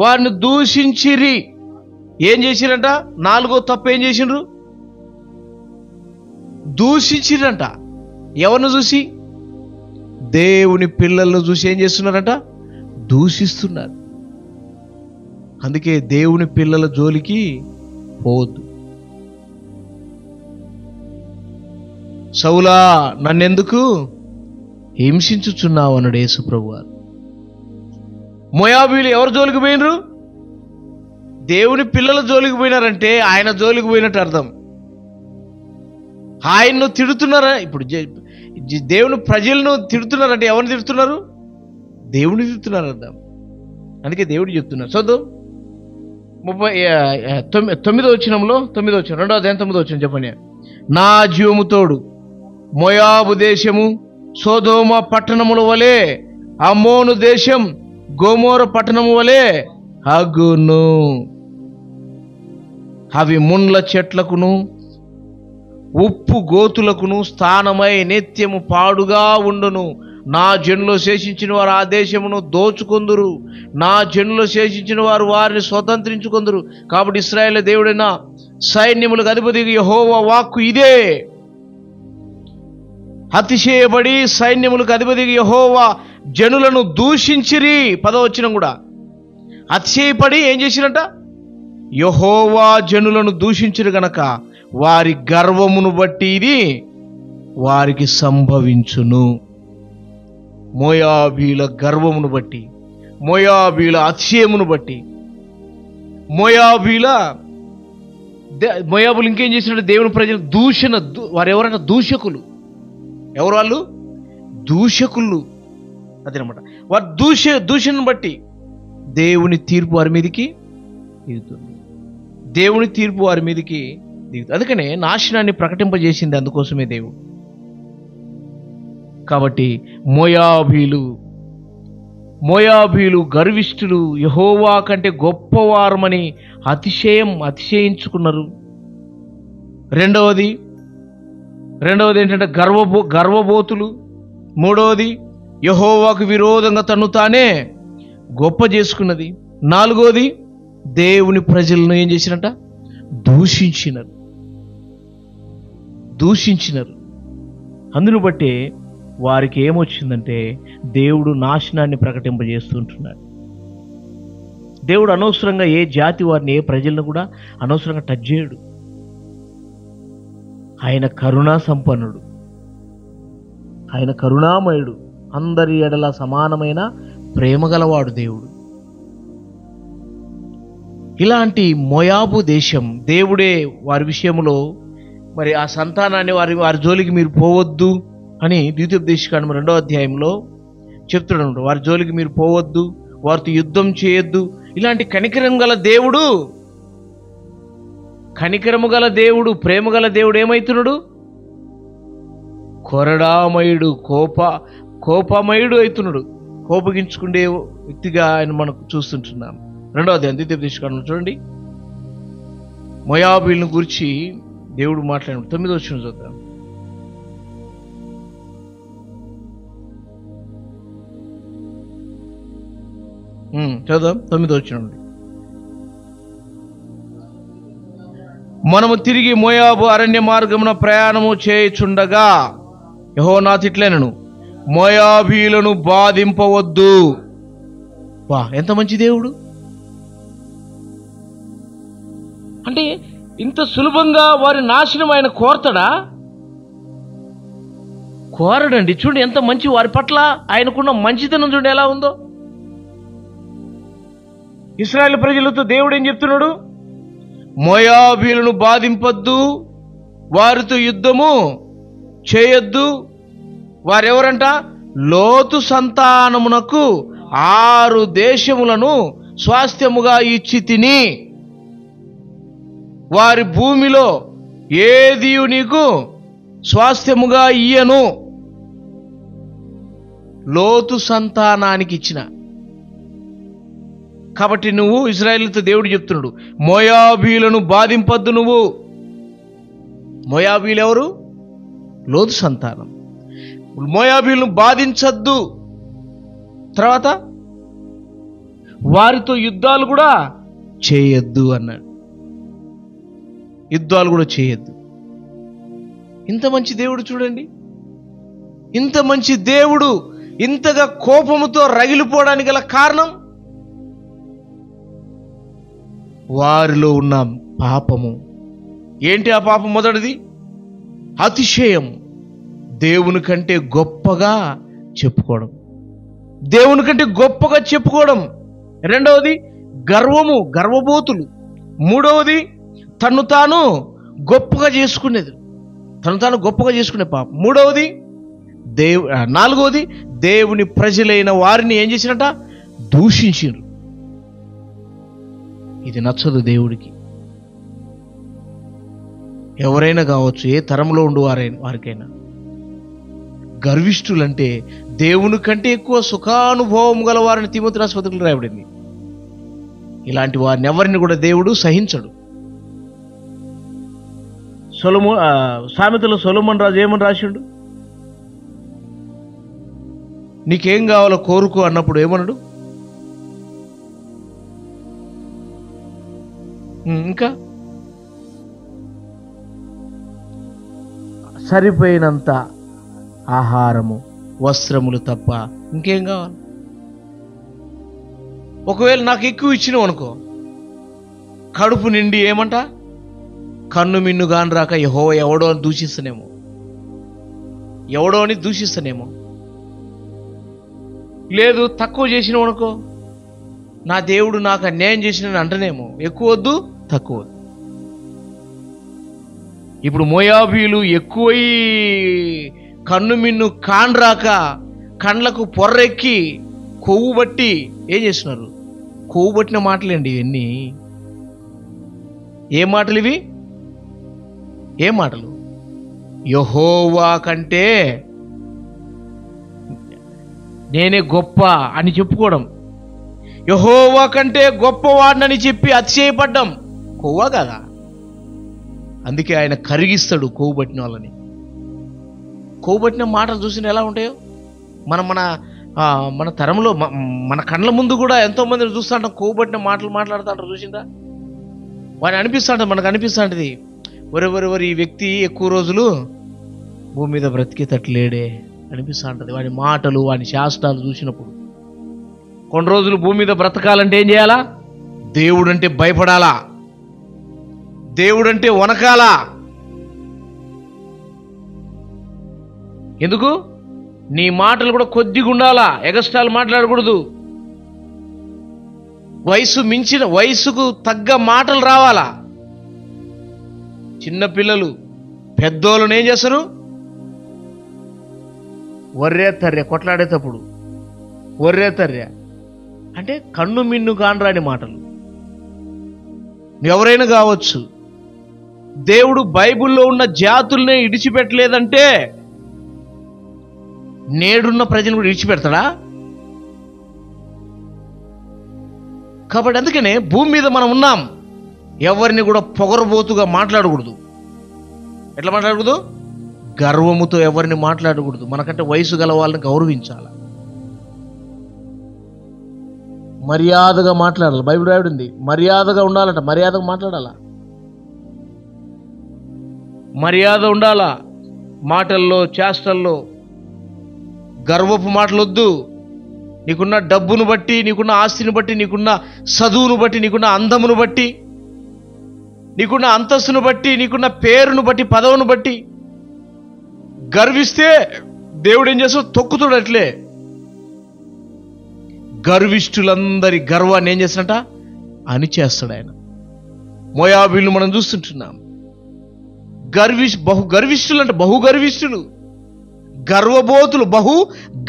A: వారిని దూషించిరి. ఏం చేసిరంట? 4వ తప్పు ఏం చేసిండ్రు? దూషించిరంట. ఎవరిని చూసి? దేవుని పిల్లలను చూసి ఏం చేస్తున్నారంట? దూషిస్తున్నారు. అందుకే దేవుని పిల్లల జోలికి పోవద్దు. సౌలా, నన్నెందుకు హింసించుచున్నావు అన్నాడు యేసు ప్రభువారు. మోయాబీలు ఎవరు జోలికి పోయినరు? దేవుని పిల్లల జోలికి పోయినారంటే ఆయన జోలికి పోయినట్టు అర్థం. ఆయన్ను తిడుతున్నారా? ఇప్పుడు దేవుని ప్రజలను తిడుతున్నారంటే ఎవరిని తిడుతున్నారు? దేవుని తిడుతున్నారు అర్థం. అందుకే దేవుడు చెప్తున్నారు. చదువు 9వ వచనంలో, 9వ వచనం, 2వ అధ్యాయం 9వ వచనం చెప్పండి. నా జీవము తోడు మోయాబు దేశము సొదొమ పట్టణముల వలె, అమ్మోను దేశం గొమొర పట్టణము వలె అగును. అవి ముండ్ల చెట్లకును ఉప్పు గోతులకును స్థానమై నిత్యము పాడుగా ఉండును. నా జనులు శేషించిన వారు ఆ దేశమును దోచుకొందురు. నా జనులు శేషించిన వారు వారిని స్వతంత్రించుకొందురు. కాబట్టి ఇశ్రాయేలు దేవుడైన సైన్యములకు అధిపతి యెహోవా వాక్కు ఇదే. అతిశయపడి సైన్యములకు అధిపతి యెహోవా జనులను దూషించిరి. 10వ వచనం కూడా అతిశయపడి ఏం చేసిరంట? యెహోవా జనులను దూషించిరు గనక వారి గర్వమును బట్టి ఇది వారికి సంభవించును. మోయాబీల గర్వమును బట్టి, మోయాబీల అతిశయమును బట్టి, మోయాబులు ఇంకేం చేసినట్టు? దేవుని ప్రజలు దూషణ, వారు ఎవరైనా దూషకులు. ఎవరు వాళ్ళు? దూషకులు. అదేనమాట. వారు దూషణను బట్టి దేవుని తీర్పు వారి మీదకి దిగుతుంది. దేవుని తీర్పు వారి మీదకి దిగుతుంది. అందుకనే నాశనాన్ని ప్రకటింపజేసింది అందుకోసమే దేవుడు. కాబట్టి మోయాబీలు గర్విష్ఠులు, యెహోవా కంటే గొప్పవారమని అతిశయించుకున్నారు. రెండవది ఏంటంటే గర్వబోతులు. మూడవది యెహోవాకు విరోధంగా తను తానే గొప్ప చేసుకున్నది. నాలుగవది దేవుని ప్రజలను ఏం చేసినట్ట? దూషించినారు. అందును బట్టే వారికి ఏమొచ్చిందంటే దేవుడు నాశనాన్ని ప్రకటింపజేస్తుంటున్నాడు. దేవుడు అనవసరంగా ఏ జాతి వారిని, ఏ ప్రజలను కూడా అనవసరంగా టచ్ చేయడు. ఆయన కరుణా సంపన్నుడు, ఆయన కరుణామయుడు, అందరి ఎడల సమానమైన ప్రేమ గలవాడు దేవుడు. ఇలాంటి మోయాబు దేశం దేవుడే వారి విషయంలో మరి ఆ సంతానాన్ని వారి జోలికి మీరు పోవద్దు అని ద్వితీయోపదేశకాండం 2వ అధ్యాయంలో చెప్తున్నాడు. వారి జోలికి మీరు పోవద్దు, వారితో యుద్ధం చేయొద్దు. ఇలాంటి కనికరం గల దేవుడు, ప్రేమ గల దేవుడు ఏమవుతున్నాడు? కొరడామయుడు, కోపమయుడు అవుతున్నాడు. కోపగించుకునే వ్యక్తిగా ఆయన మనకు చూస్తుంటున్నాం. 2వ అధ్యాయం ద్వితీయోపదేశకాండం చూడండి. మోయాబీలను గురించి దేవుడు మాట్లాడాడు. 9వ వచనం చూద్దాం. చదువుదాం. 9వ వచనం. మనము తిరిగి మోయాబు అరణ్య మార్గమున ప్రయాణము చేయుచుండగా యెహోవా నాతో ఇట్లనెను, మోయాబీలను బాధింపవద్దు. వా, ఎంత మంచి దేవుడు! అంటే ఇంత సులభంగా వారి నాశనం ఆయన కోరతాడా? కోరడండి. చూడండి ఎంత మంచి, వారి పట్ల ఆయనకున్న మంచితనం చూడండి ఎలా ఉందో. ఇశ్రాయేలు ప్రజలతో దేవుడు ఏం చెప్తున్నాడు? మోయాబీలను బాధింపద్దు, వారితో యుద్ధము చేయొద్దు. వారెవరంట? లోతు సంతానమునకు 6 దేశములను స్వాస్థ్యముగా ఇచ్చి తిని, వారి భూమిలో ఏది నీకు స్వాస్థ్యముగా ఇయ్యను. లోతు సంతానానికి ఇచ్చిన. కాబట్టి నువ్వు ఇశ్రాయేలుతో దేవుడు చెప్తున్నాడు, మోయాబీలను బాధింపద్దు. నువ్వు మోయాబీలు ఎవరు? లోతు సంతానం. మోయాబీలను బాధించద్దు. తర్వాత వారితో యుద్ధాలు కూడా చేయొద్దు అన్నాడు. యుద్ధాలు కూడా చేయొద్దు. ఇంత మంచి దేవుడు చూడండి, ఇంత మంచి దేవుడు ఇంతగా కోపముతో రగిలిపోవడానికి గల కారణం వారిలో ఉన్న పాపము. ఏంటి ఆ పాపం? మొదటిది అతిశయం, దేవుని కంటే గొప్పగా చెప్పుకోవడం, దేవుని కంటే గొప్పగా చెప్పుకోవడం. రెండవది గర్వము, గర్వబోతులు. మూడవది తను తాను గొప్పగా చేసుకునేది, తను తాను గొప్పగా చేసుకునే పాపం. మూడవది నాలుగవది దేవుని ప్రజలైన వారిని ఏం చేసినట? దూషించారు. ఇది నచ్చదు దేవుడికి. ఎవరైనా కావచ్చు, ఏ తరంలో ఉండు వారికైనా. గర్విష్ఠులంటే దేవుని కంటే ఎక్కువ సుఖానుభవం గల వారిని తిమోతి రాసిన పత్రికలో రాయబడింది. ఇలాంటి వారిని ఎవరిని కూడా దేవుడు సహించడు. సామెతలో సొలొమోను రాజు ఏమని రాసిండు? నీకేం కావాలో కోరుకో అన్నప్పుడు ఏమన్నాడు? ఇంకా సరిపోయినంత ఆహారము, వస్త్రములు తప్ప ఇంకేం కావాలి? ఒకవేళ నాకు ఎక్కువ ఇచ్చినావు అనుకో, కడుపు నిండి ఏమంట? కన్ను మిన్ను గాని రాక యెహోవా ఎవడో అని దూషిస్తానేమో, ఎవడో అని దూషిస్తానేమో. లేదు తక్కువ చేసినావు అనుకో, నా దేవుడు నాకు అన్యాయం చేసిన అంటనేమో. ఎక్కువ వద్దు, తక్కువ వద్దు. ఇప్పుడు మోయాబీలు ఎక్కువై కన్ను మిన్ను కాన్రాక కండ్లకు పొర్రెక్కి కొవ్వు బట్టి ఏం చేస్తున్నారు? కొవ్వు పట్టిన మాటలేండి ఇవన్నీ. ఏ మాటలు ఇవి? ఏ మాటలు? యెహోవా కంటే నేనే గొప్ప అని చెప్పుకోవడం, యెహోవా కంటే గొప్పవాడినని చెప్పి అతిశయపడ్డం కొవ్వా కదా? అందుకే ఆయన కరిగిస్తాడు కొవ్వు పట్టిన వాళ్ళని. కొవ్వు పట్టిన మాటలు చూసిన ఎలా ఉంటాయో మనం మన తరంలో మన కళ్ళ ముందు కూడా ఎంతో మందిని చూస్తూ ఉంటాం. కొవ్వు పట్టిన మాటలు మాట్లాడుతూ ఉంటారు, చూసిందా? వాడిని అనిపిస్తూ ఉంటుంది, మనకు అనిపిస్తూ ఉంటుంది, వరెవరెవరు ఈ వ్యక్తి ఎక్కువ రోజులు భూమి మీద బ్రతికేటట్లేడే అనిపిస్తూ ఉంటుంది. వాడి మాటలు, వాడి శాస్త్రాలు చూసినప్పుడు. కొన్ని రోజులు భూమి మీద బ్రతకాలంటే ఏం చేయాలా? దేవుడంటే భయపడాలా, దేవుడంటే వనకాలా. ఎందుకు? నీ మాటలు కూడా కొద్దిగా ఉండాలా, ఎగస్ట్రాలు మాట్లాడకూడదు. వయసుకు తగ్గ మాటలు రావాలా. చిన్నపిల్లలు పెద్దోళ్ళని ఏం చేస్తారు? వర్రేతర్య, కొట్లాడేటప్పుడు వర్రేతర్య అంటే కన్ను మిన్ను కానరాని మాటలు. ఎవరైనా కావచ్చు, దేవుడు బైబిల్లో ఉన్న జాతుల్నే ఇడిచిపెట్టలేదంటే నేడున్న ప్రజలు కూడా ఇడిచిపెడతాడా? కాబట్టి అందుకనే భూమి మీద మనం ఉన్నాం, ఎవరిని కూడా పొగరబోతుగా మాట్లాడకూడదు. ఎట్లా మాట్లాడకూడదు? గర్వముతో ఎవరిని మాట్లాడకూడదు. మనకంటే వయసు గల వాళ్ళని గౌరవించాలి, మర్యాదగా మాట్లాడాలి. బైబిల్ రాయబడింది మర్యాదగా ఉండాలంట, మర్యాదగా మాట్లాడాలా, మర్యాద ఉండాలా. మాటల్లో, చేష్టల్లో గర్వపు మాటలు వద్దు. నీకున్న డబ్బును బట్టి, నీకున్న ఆస్తిని బట్టి, నీకున్న చదువును బట్టి, నీకున్న అందమును బట్టి, నీకున్న అంతస్తును బట్టి, నీకున్న పేరును బట్టి, పదవును బట్టి గర్విస్తే దేవుడు ఏం చేస్తాడు? తొక్కుతాడు. అట్లే గర్విష్ఠులందరి గర్వాన్ని ఏం చేస్తాడంట? అణిచేస్తాడు ఆయన. మోయాబీలను మనం చూస్తుంటున్నాం. బహు గర్విష్ఠులు అంట, బహు గర్విష్ఠులు, గర్వబోతులు, బహు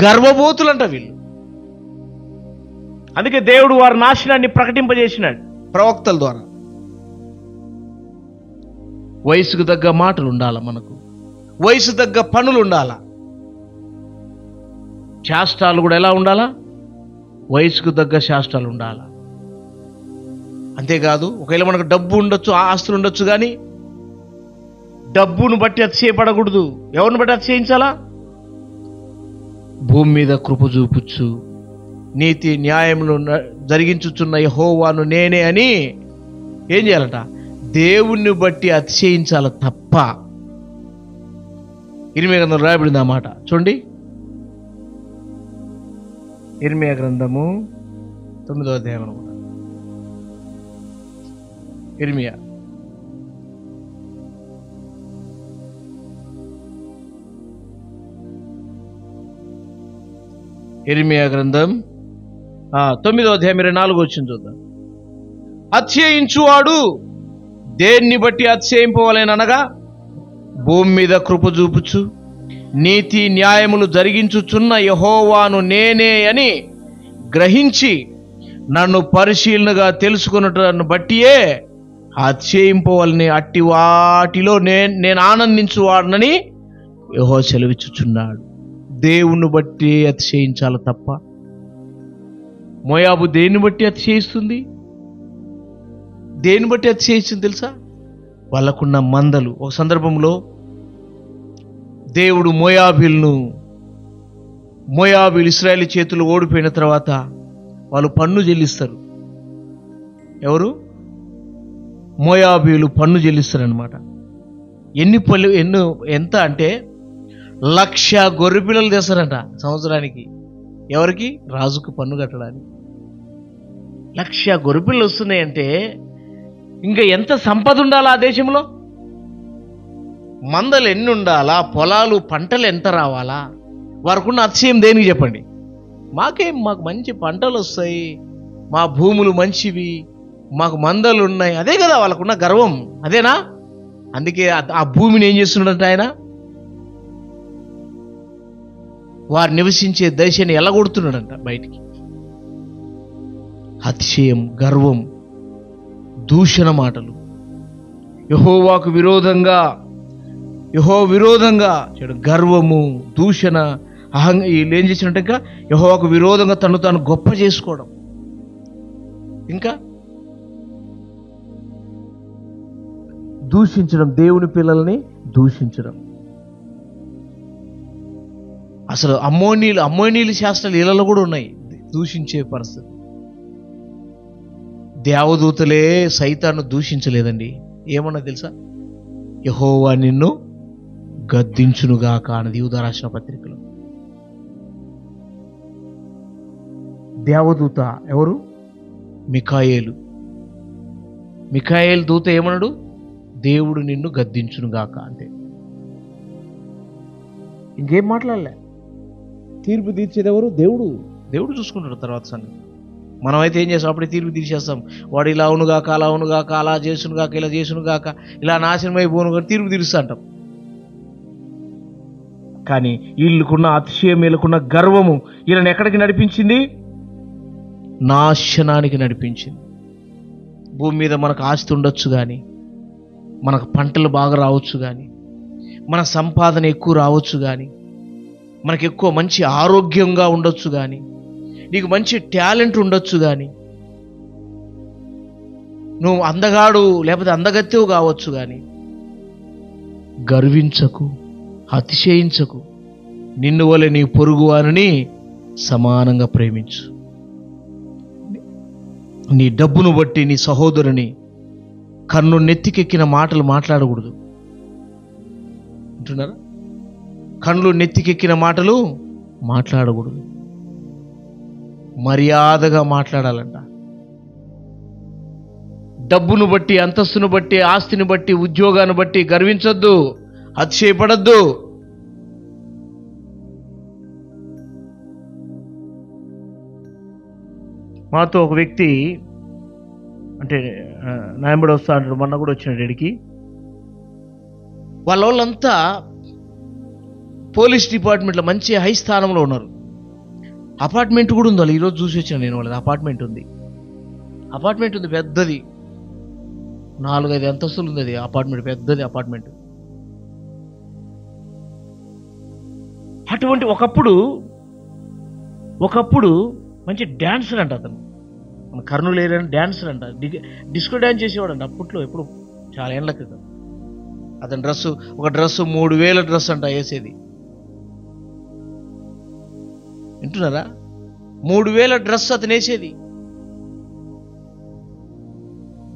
A: గర్వబోతులు అంట వీళ్ళు. అందుకే దేవుడు వారి నాశనాన్ని ప్రకటింపజేసినాడు ప్రవక్తల ద్వారా. వయసుకు తగ్గ మాటలు ఉండాలా, మనకు వయసు తగ్గ పనులు ఉండాలా, శాస్త్రాలు కూడా ఎలా ఉండాలా? వయసుకు తగ్గ శాస్త్రాలు ఉండాలా. అంతేకాదు, ఒకవేళ మనకు డబ్బు ఉండొచ్చు, ఆస్తులు ఉండొచ్చు, కానీ డబ్బును బట్టి అతిశయపడకూడదు. ఎవరిని బట్టి అతిశయించాలా? భూమి మీద కృప చూపుచ్చు నీతి న్యాయములు జరిగించుచున్న యెహోవాను నేనే అని ఏం చేయాలట? దేవుణ్ణి బట్టి అతిశయించాల తప్ప. ఇర్మియా గ్రంథంలో రాయబడింది ఆ మాట చూడండి. ఇర్మియా గ్రంథము 9వ అధ్యాయం అనుకుంటా. ఇర్మియా గ్రంథం 9వ అధ్యాయం 24 వచ్చింది చూద్దాం. అతిశయించువాడు దేన్ని బట్టి అతిశయింపవలెననగా, భూమి మీద కృప చూపుచు నీతి న్యాయములు జరిగించుచున్న యెహోవాను నేనే అని గ్రహించి నన్ను పరిశీలనగా తెలుసుకున్నట్టు బట్టియే అతిశయింపవలని, అట్టి వాటిలో నేను ఆనందించువాడనని యెహోవా సెలవిచ్చుచున్నాడు. దేవుణ్ణి బట్టి అతిశయించాలి తప్ప. మోయాబు దేన్ని బట్టి అతిశయిస్తుంది? దేన్ని బట్టి అతిశయిస్తుంది తెలుసా? వాళ్ళకున్న మందలు. ఒక సందర్భంలో దేవుడు మోయాబీలు ఇశ్రాయేలు చేతులు ఓడిపోయిన తర్వాత వాళ్ళు పన్ను చెల్లిస్తారు. ఎవరు? మోయాబీలు పన్ను చెల్లిస్తారనమాట. ఎంత అంటే 1,00,000 గొర్రె పిల్లలు తెస్తారంట సంవత్సరానికి. ఎవరికి? రాజుకు పన్ను కట్టడానికి. 1,00,000 గొర్రె పిల్లలు వస్తున్నాయంటే ఇంకా ఎంత సంపద ఉండాలా ఆ దేశంలో? మందలు ఎన్ని ఉండాలా? పొలాలు పంటలు ఎంత రావాలా? వారికున్న అతిశయం దేనికి చెప్పండి? మాకు మంచి పంటలు వస్తాయి, మా భూములు మంచివి, మాకు మందలు ఉన్నాయి. అదే కదా వాళ్ళకున్న గర్వం, అదేనా? అందుకే ఆ భూమిని ఏం చేస్తున్నాడంట ఆయన? వారు నివసించే దేశాన్ని ఎల్లగొడుతున్నాడంట బయటికి. అతిశయం, గర్వం, దూషణ మాటలు, యెహోవాకు విరోధంగా గర్వము, దూషణ, వీళ్ళు ఏం చేసినట్టు ఇంకా యెహోవాకు విరోధంగా తను తాను గొప్ప చేసుకోవడం, ఇంకా దూషించడం, దేవుని పిల్లల్ని దూషించడం. అసలు అమ్మోనీలు శాస్త్రాలు ఇళ్ళలో కూడా ఉన్నాయి దూషించే పరిస్థితి. దేవదూతలే సైతాన్ని దూషించలేదండి. ఏమన్నా తెలుసా? యెహోవా నిన్ను గద్దించునుగాక అన్నది యూదా రాసిన పత్రికలో. దేవదూత ఎవరు? మిఖాయేలు దూత ఏమన్నాడు? దేవుడు నిన్ను గద్దించునుగాక అంతే. ఇంకేం మాట్లాడలే. తీర్పు తీర్చేది ఎవరు? దేవుడు చూసుకుంటాడు తర్వాత సంగతి. మనమైతే ఏం చేస్తాం? అప్పుడే తీర్పు తీర్చేస్తాం. వాడు ఇలా అవునుగాక, అలా అవునుగాక, అలా చేసునుగాక, ఇలా చేసునుగాక, ఇలా నాశనమైపోను కానీ తీర్పు తీరుస్తా అంటాం. కానీ వీళ్ళకున్న అతిశయం, వీళ్ళకున్న గర్వము వీళ్ళని ఎక్కడికి నడిపించింది? నాశనానికి నడిపించింది. భూమి మీద మనకు ఆస్తి ఉండొచ్చు కానీ, మనకు పంటలు బాగా రావచ్చు కానీ, మన సంపాదన ఎక్కువ రావచ్చు కానీ, మనకు ఎక్కువ మంచి ఆరోగ్యంగా ఉండొచ్చు కానీ, నీకు మంచి టాలెంట్ ఉండొచ్చు కానీ, నువ్వు అందగాడు లేకపోతే అందగత్తెవు కావచ్చు కానీ, గర్వించకు, అతిశయించకు. నిన్ను వలె నీ పొరుగువారిని సమానంగా ప్రేమించు. నీ డబ్బును బట్టి నీ సహోదరుని కన్ను నెత్తికెక్కిన మాటలు మాట్లాడకూడదు. అంటున్నారా? కళ్ళు నెత్తికెక్కిన మాటలు మాట్లాడకూడదు. మర్యాదగా మాట్లాడాలంట. డబ్బును బట్టి, అంతస్తును బట్టి, ఆస్తిని బట్టి, ఉద్యోగాన్ని బట్టి గర్వించొద్దు, అతిశయపడద్దు. మాతో ఒక వ్యక్తి అంటే నాయంబడి వస్తా అంటాడు, మొన్న కూడా వచ్చినాడు ఇక్కడికి. వాళ్ళంతా పోలీస్ డిపార్ట్మెంట్లో మంచి హై స్థానంలో ఉన్నారు. అపార్ట్మెంట్ కూడా ఉంది. వాళ్ళు ఈరోజు చూసి వచ్చాను నేను. వాళ్ళది అపార్ట్మెంట్ ఉంది, పెద్దది, 4-5 అంతస్తులు ఉంది అది అపార్ట్మెంట్, పెద్దది అపార్ట్మెంట్. అటువంటి ఒకప్పుడు మంచి డ్యాన్సర్ అంట అతను. మన కర్నూలు ఏరియా డ్యాన్సర్ అంట, డిస్కో డ్యాన్స్ చేసేవాడంట అప్పట్లో, ఎప్పుడు చాలా ఏళ్ళ క్రితం. అతని ఒక డ్రెస్సు 3,000 డ్రెస్ అంట వేసేది. వింటున్నారా? 3,000 డ్రెస్ అతను వేసేది.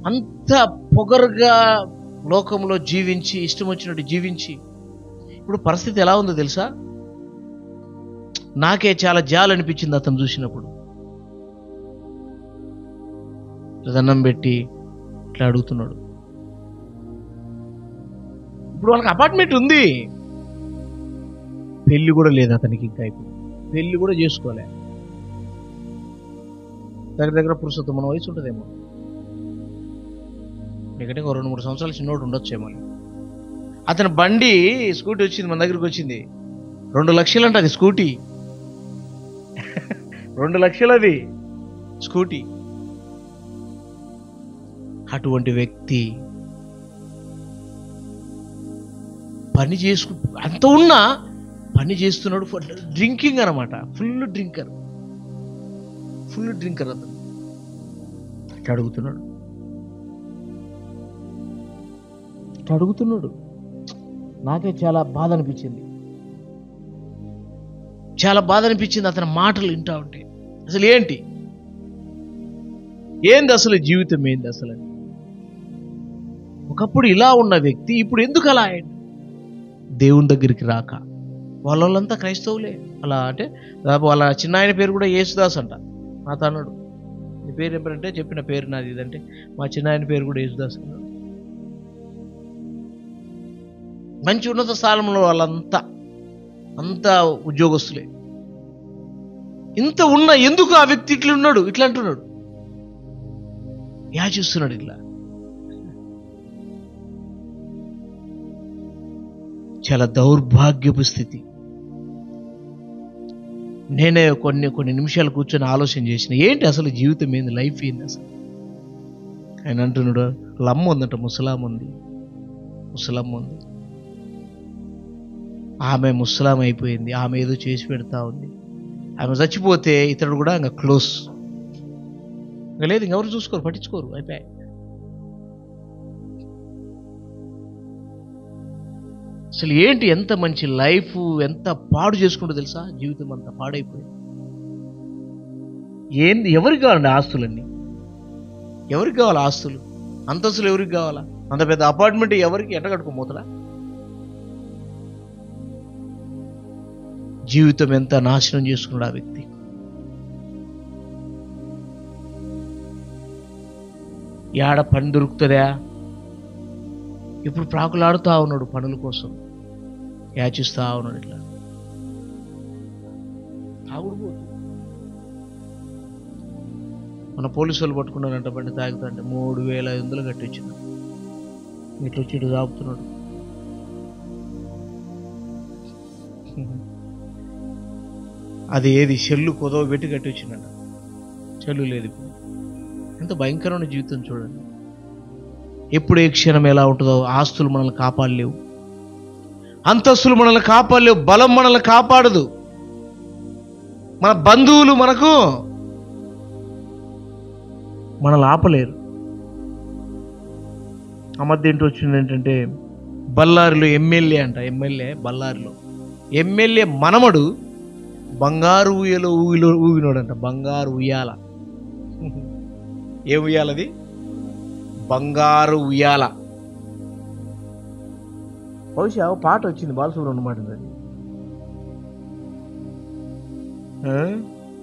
A: అంత పొగరుగా లోకంలో జీవించి, ఇష్టం వచ్చినట్టు జీవించి, ఇప్పుడు పరిస్థితి ఎలా ఉందో తెలుసా? నాకే చాలా జాలనిపించింది అతను చూసినప్పుడు. దండం పెట్టి ఇట్లా అడుగుతున్నాడు. ఇప్పుడు వాళ్ళకి అపార్ట్మెంట్ ఉంది, పెళ్లి కూడా లేదు అతనికి. ఇంకా ఇప్పుడు పెళ్లి కూడా చేసుకోలే. దగ్గర పురుషోత్తం మన వయసు ఉంటుందేమో, ఎందుకంటే 2-3 సంవత్సరాలు చిన్నోడు ఉండొచ్చేమో. అతని బండి స్కూటీ వచ్చింది, మన దగ్గరికి వచ్చింది. 2 లక్షలు అంట అది స్కూటీ. 2 లక్షలు అది స్కూటీ. అటువంటి వ్యక్తి పని చేసుకు, అంత ఉన్నా పని చేస్తున్నాడు. డ్రింకింగ్ అనమాట, ఫుల్ డ్రింకర్ అతను. అట్లా అడుగుతున్నాడు. నాకే చాలా బాధ అనిపించింది అతని మాటలు వింటా ఉంటే. అసలు ఏంది అసలు జీవితం ఏంది అసలు? ఒకప్పుడు ఇలా ఉన్న వ్యక్తి ఇప్పుడు ఎందుకు అలా అయ్యాడు? దేవుని దగ్గరికి రాక. వాళ్ళంతా క్రైస్తవులే. అలా అంటే వాళ్ళ చిన్న ఆయన పేరు కూడా యేసుదాస్ అంట. నాతో అన్నాడు, నీ పేరు ఎప్పుడంటే చెప్పిన పేరు నాది ఇదంటే, మా చిన్న ఆయన పేరు కూడా యేసుదాస్ అన్నాడు. మంచి ఉన్నత స్థానంలో వాళ్ళంతా ఉద్యోగస్తులే. ఇంత ఉన్నా ఎందుకు ఆ వ్యక్తి ఇట్లా ఉన్నాడు, ఇట్లా అంటున్నాడు, యాచిస్తున్నాడు ఇట్లా? చాలా దౌర్భాగ్యపు స్థితి. నేనే కొన్ని నిమిషాలు కూర్చొని ఆలోచన చేసిన, ఏంటి అసలు జీవితం ఏంది, లైఫ్ ఏంది అసలు? ఆయన అంటున్నాడు, లమ్మ ఉందంట, ముసలాం ఉంది. ఆమె ముసలాం అయిపోయింది, ఆమె ఏదో చేసి పెడతా ఉంది. ఆమె చచ్చిపోతే ఇతడు కూడా ఇంకా క్లోజ్, ఇంకా లేదు, ఇంకెవరు చూసుకోరు, పట్టించుకోరు, అయిపోయాయి. అసలు ఏంటి, ఎంత మంచి లైఫ్ ఎంత పాడు చేసుకుంటూ తెలుసా? జీవితం అంతా పాడైపోయింది. ఏంది, ఎవరికి కావాలండి ఆస్తులన్నీ? ఎవరికి కావాలి ఆస్తులు, అంతస్తులు? ఎవరికి కావాలా? అంత పెద్ద అపార్ట్మెంట్ ఎవరికి ఎంట కట్టుకోమోతలా? జీవితం ఎంత నాశనం చేసుకున్నాడు ఆ వ్యక్తి. యాడ పని దొరుకుతుందా? ఇప్పుడు ప్రాకులాడుతూ ఉన్నాడు, పనుల కోసం యాచిస్తూ ఉన్నాడు. ఇట్లా తాగుడుపోతు. మన పోలీసు వాళ్ళు పట్టుకున్నారంట, బండి తాగుతా అంటే 3,500 కట్టి వచ్చిన. ఇట్లా వచ్చి ఇటు తాగుతున్నాడు. అది ఏది చెల్లు కొదవ పెట్టి కట్టి వచ్చిందంట, చెల్లు లేదు. ఇప్పుడు ఎంత భయంకరమైన జీవితం చూడండి. ఎప్పుడు ఏ క్షణం ఎలా ఉంటుందో. ఆస్తులు మనల్ని కాపాడలేవు, అంతస్తులు మనల్ని కాపాడలేవు, బలం మనల్ని కాపాడదు, మన బంధువులు మనల్ని ఆపలేరు. ఆ మధ్య ఏంటి వచ్చింది ఏంటంటే, బళ్ళారిలో ఎమ్మెల్యే బళ్ళారిలో ఎమ్మెల్యే మనమడు బంగారు ఊయలో ఊగినోడంట. బంగారు ఉయ్యాల. ఏ ఉయ్యాలది? బంగారు ఉయ్యాల. బహుశా పాట వచ్చింది, బాలసుబ్రహ్మణ్యం మాట అది.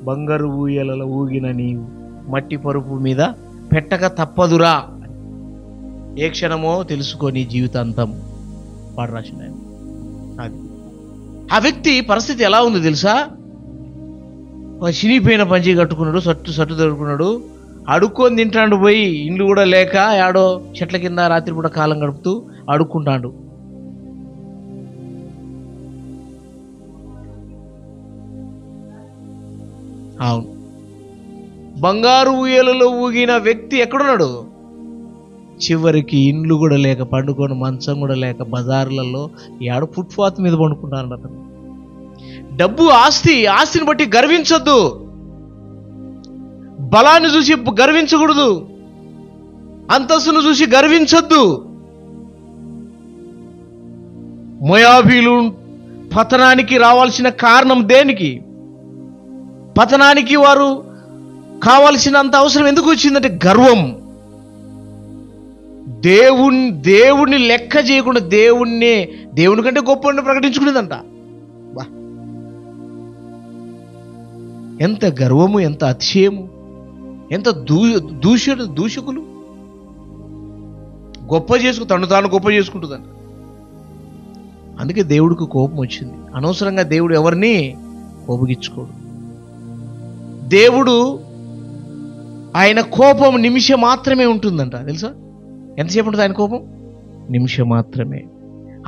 A: బంగారు ఊయలలో ఊగిన నీవు మట్టి పరుపు మీద పెట్టక తప్పదురా, ఏ క్షణమో తెలుసుకొని జీవితాంతం. పాట రాసిన అది. ఆ వ్యక్తి పరిస్థితి ఎలా ఉంది తెలుసా? చినిపోయిన పంచి కట్టుకున్నాడు, సట్టు దొరుకున్నాడు, అడుక్కొని తింటాడు, పోయి ఇండ్లు కూడా లేక ఆడో చెట్ల కింద రాత్రి పూట కాలం గడుపుతూ అడుక్కుంటాడు. అవును, బంగారు ఊయలలో ఊగిన వ్యక్తి ఎక్కడున్నాడు? చివరికి ఇండ్లు కూడా లేక, పండుకొని మంచం కూడా లేక, బజార్లలో ఆడ ఫుట్పాత్ మీద పండుకుంటాడు అతను. డబ్బు, ఆస్తిని బట్టి గర్వించొద్దు, బలాన్ని చూసి గర్వించకూడదు, అంతస్తును చూసి గర్వించొద్దు. మోయాబీలు పతనానికి రావాల్సిన కారణం దేనికి? పతనానికి వారు కావలసినంత అవసరం ఎందుకు వచ్చిందంటే గర్వం. దేవుణ్ణి లెక్క చేయకుండా దేవుని కంటే గొప్ప ప్రకటించుకునేదంట. బా, ఎంత గర్వము, ఎంత అతిశయము, ఎంత దూషకులు. తను తాను గొప్ప చేసుకుంటుందంట. అందుకే దేవుడికి కోపం వచ్చింది. అనవసరంగా దేవుడు ఎవరిని కోపగించుకోడు. దేవుడు ఆయన కోపం నిమిషం మాత్రమే ఉంటుందంట. తెలుసా? ఎంతసేపు ఉంటుంది ఆయన కోపం? నిమిషం మాత్రమే.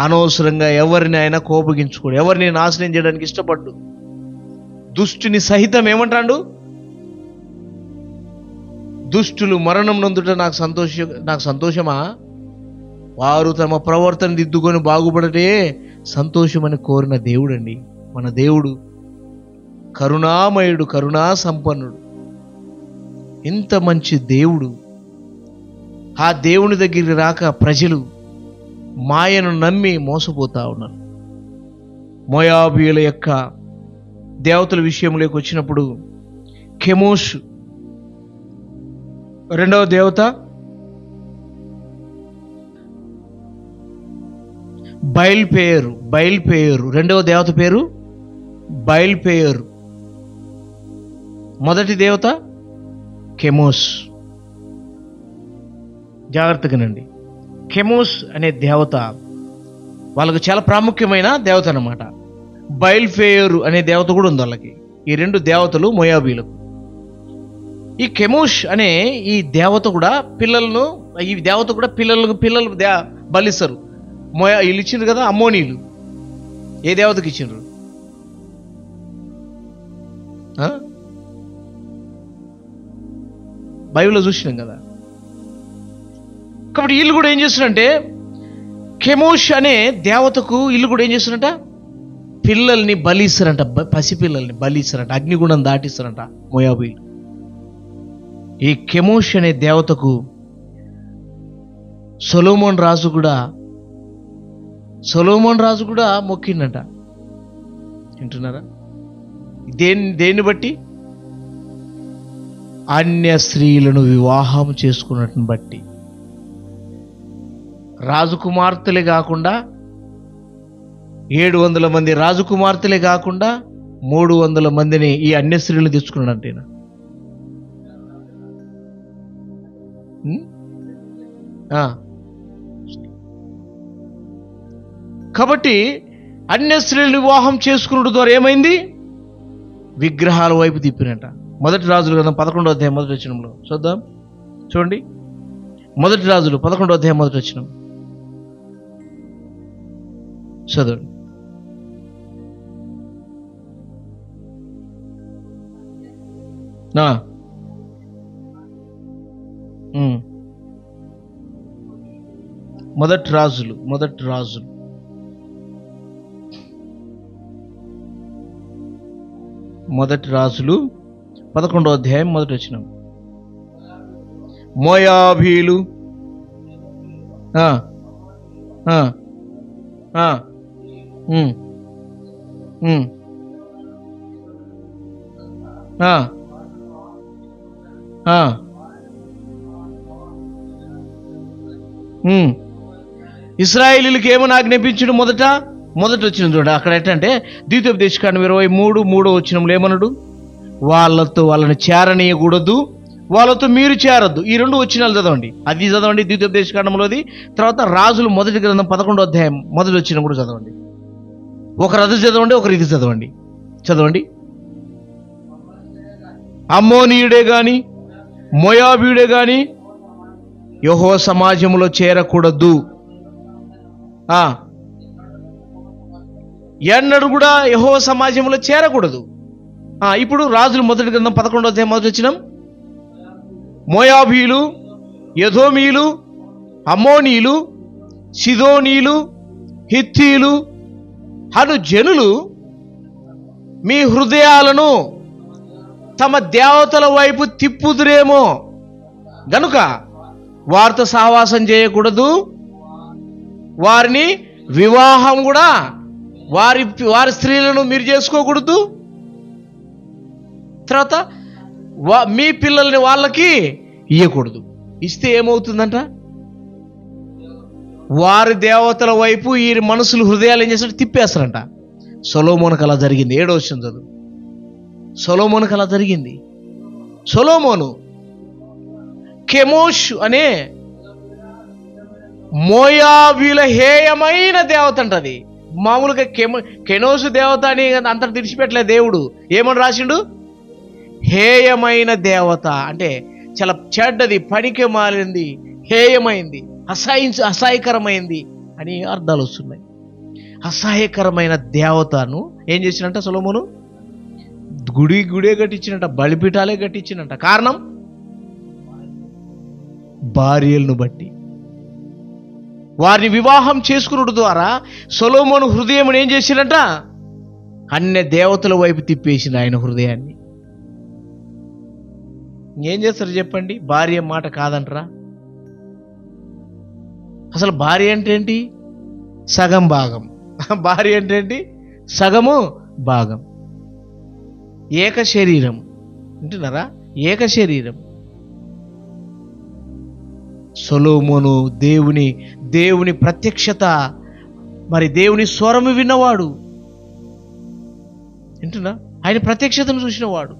A: అనవసరంగా ఎవరిని ఆయన కోపగించుకోడు, ఎవరిని నాశనం చేయడానికి ఇష్టపడ్డు. దుష్టుని సహితం ఏమంటాడు? దుష్టులు మరణం నొందుట నాకు సంతోషమా? వారు తమ ప్రవర్తన దిద్దుకొని బాగుపడటే సంతోషమని కోరిన దేవుడండి మన దేవుడు. కరుణామయుడు, కరుణా సంపన్నుడు. ఇంత మంచి దేవుడు. ఆ దేవుని దగ్గరికి రాక ప్రజలు మాయను నమ్మి మోసపోతా ఉన్నారు. మోయాబీయుల యొక్క దేవతల విషయంలోకి వచ్చినప్పుడు కెమోష్ రెండవ దేవత, బయల్పేయరు రెండవ దేవత పేరు బయల్పేయరు. మొదటి దేవత కెమోస్. జాగ్రత్తగానండి. కెమోస్ అనే దేవత వాళ్ళకు చాలా ప్రాముఖ్యమైన దేవత అన్నమాట. బయల్పేయరు అనే దేవత కూడా ఉంది వాళ్ళకి. ఈ రెండు దేవతలు మోయాబీలకు. ఈ కెమోష్ అనే ఈ దేవత కూడా పిల్లలు బలిస్తారు. వీళ్ళు ఇచ్చిండ్రు కదా అమ్మోనీలు. ఏ దేవతకి ఇచ్చిండ్రు? బైబిల్లో చూసినాం కదా. కాబట్టి వీళ్ళు కూడా ఏం చేస్తున్నారంటే కెమోష్ అనే దేవతకు వీళ్ళు కూడా ఏం చేస్తున్నారంట? పిల్లల్ని బలిస్తారంట. పసిపిల్లల్ని బలిస్తారంట. అగ్నిగుణం దాటిస్తారంట మోయాబీలు. ఈ కెమోష్ అనే దేవతకు సొలొమోన్ రాజు కూడా మొక్కిందంట. వింటున్నారా? దేన్ని బట్టి? అన్య స్త్రీలను వివాహం చేసుకున్నట్టుని బట్టి. రాజకుమార్తెలే కాకుండా 700 మంది రాజకుమార్తెలే కాకుండా 300 మందిని ఈ అన్య స్త్రీలను తెచ్చుకున్నాడంటే. కాబట్టి అన్య స్త్రీలను వివాహం చేసుకున్నట్టు ద్వారా ఏమైంది? విగ్రహాల వైపు తిప్పినట. మొదటి రాజులు గ్రంథం 11వ అధ్యాయం మొదటి వచనంలో చూద్దాం. చూడండి, మొదటి రాజులు 11వ అధ్యాయం మొదటి వచనం చదవండి. మొదటి రాజులు 11వ అధ్యాయం మొదటి వచనం. మోయాబీలు ఇశ్రాయేలీయులకు ఏమని ఆజ్ఞాపించడు? మొదట వచ్చిన చూడ అక్కడ ఎట్టంటే ద్వితీయోపదేశకాండం 23:3 వచనంలో ఏమన్నాడు? వాళ్ళని చేరనీయకూడదు, వాళ్ళతో మీరు చేరద్దు. ఈ 2 వచనాలు చదవండి. అది చదవండి ద్వితీయోపదేశకాండంలోది. తర్వాత రాజులు మొదటి గ్రంథం 11వ అధ్యాయం మొదటి వచనం కూడా చదవండి. ఒకరు అది చదవండి, ఒకరు ఇది చదవండి. అమ్మోనీయుడే గాని మోయాబీయుడే గాని యెహోవా సమాజంలో చేరకూడదు. ఎన్నడూ కూడా యెహోవా సమాజంలో చేరకూడదు. ఇప్పుడు రాజులు మొదటి గ్రంథం 11వ అధ్యాయం మొదటి వచనం. మోయాబీలు, ఎదోమీలు, అమ్మోనీలు, సిదోనీలు, హిత్తీలు అను జనులు మీ హృదయాలను తమ దేవతల వైపు తిప్పుదురేమో గనుక వారితో సహవాసం చేయకూడదు, వారిని వివాహం కూడా వారి స్త్రీలను మీరు చేసుకోకూడదు. తర్వాత మీ పిల్లల్ని వాళ్ళకి ఇవ్వకూడదు. ఇస్తే ఏమవుతుందంట? వారి దేవతల వైపు ఈ మనుషులు హృదయాలు ఏం చేస్తారంటే తిప్పేస్తారంట. సొలొమోనుకు అలా జరిగింది. 7వ వచనం చదువు. సొలొమోనుకు అలా జరిగింది. సొలొమోను కెమోష్ అనే మోయాబీల హేయమైన దేవత అంట. అది మామూలుగా కెనోసు దేవత అని అంతటా విడిచిపెట్టలే దేవుడు. ఏమని రాసిండు? హేయమైన దేవత అంటే చాలా చెడ్డది, పనికి మాలింది, హేయమైంది, అసహాయకరమైంది అని అర్థాలు వస్తున్నాయి. అసహాయకరమైన దేవతను ఏం చేసినట్ట సొలొమోను? గుడే కట్టించినట్ట, బలిపీఠాలే కట్టించినట్ట. కారణం భార్యలను బట్టి. వారిని వివాహం చేసుకున్నట్టు ద్వారా సొలొమోను హృదయం ఏం చేసినట్ట? అన్య దేవతల వైపు తిప్పేసిన ఆయన హృదయాన్ని. ఏం చేస్తారు చెప్పండి? భార్య మాట కాదంటరా? అసలు భార్య అంటే ఏంటి? సగం భాగం. భార్య అంటే ఏంటి? సగము భాగం. ఏక శరీరం. వింటున్నారా? ఏక శరీరం. సొలొమోను దేవుని ప్రత్యక్షత, మరి దేవుని స్వరము విన్నవాడు. వింటున్నా? ఆయన ప్రత్యక్షతను చూసినవాడు.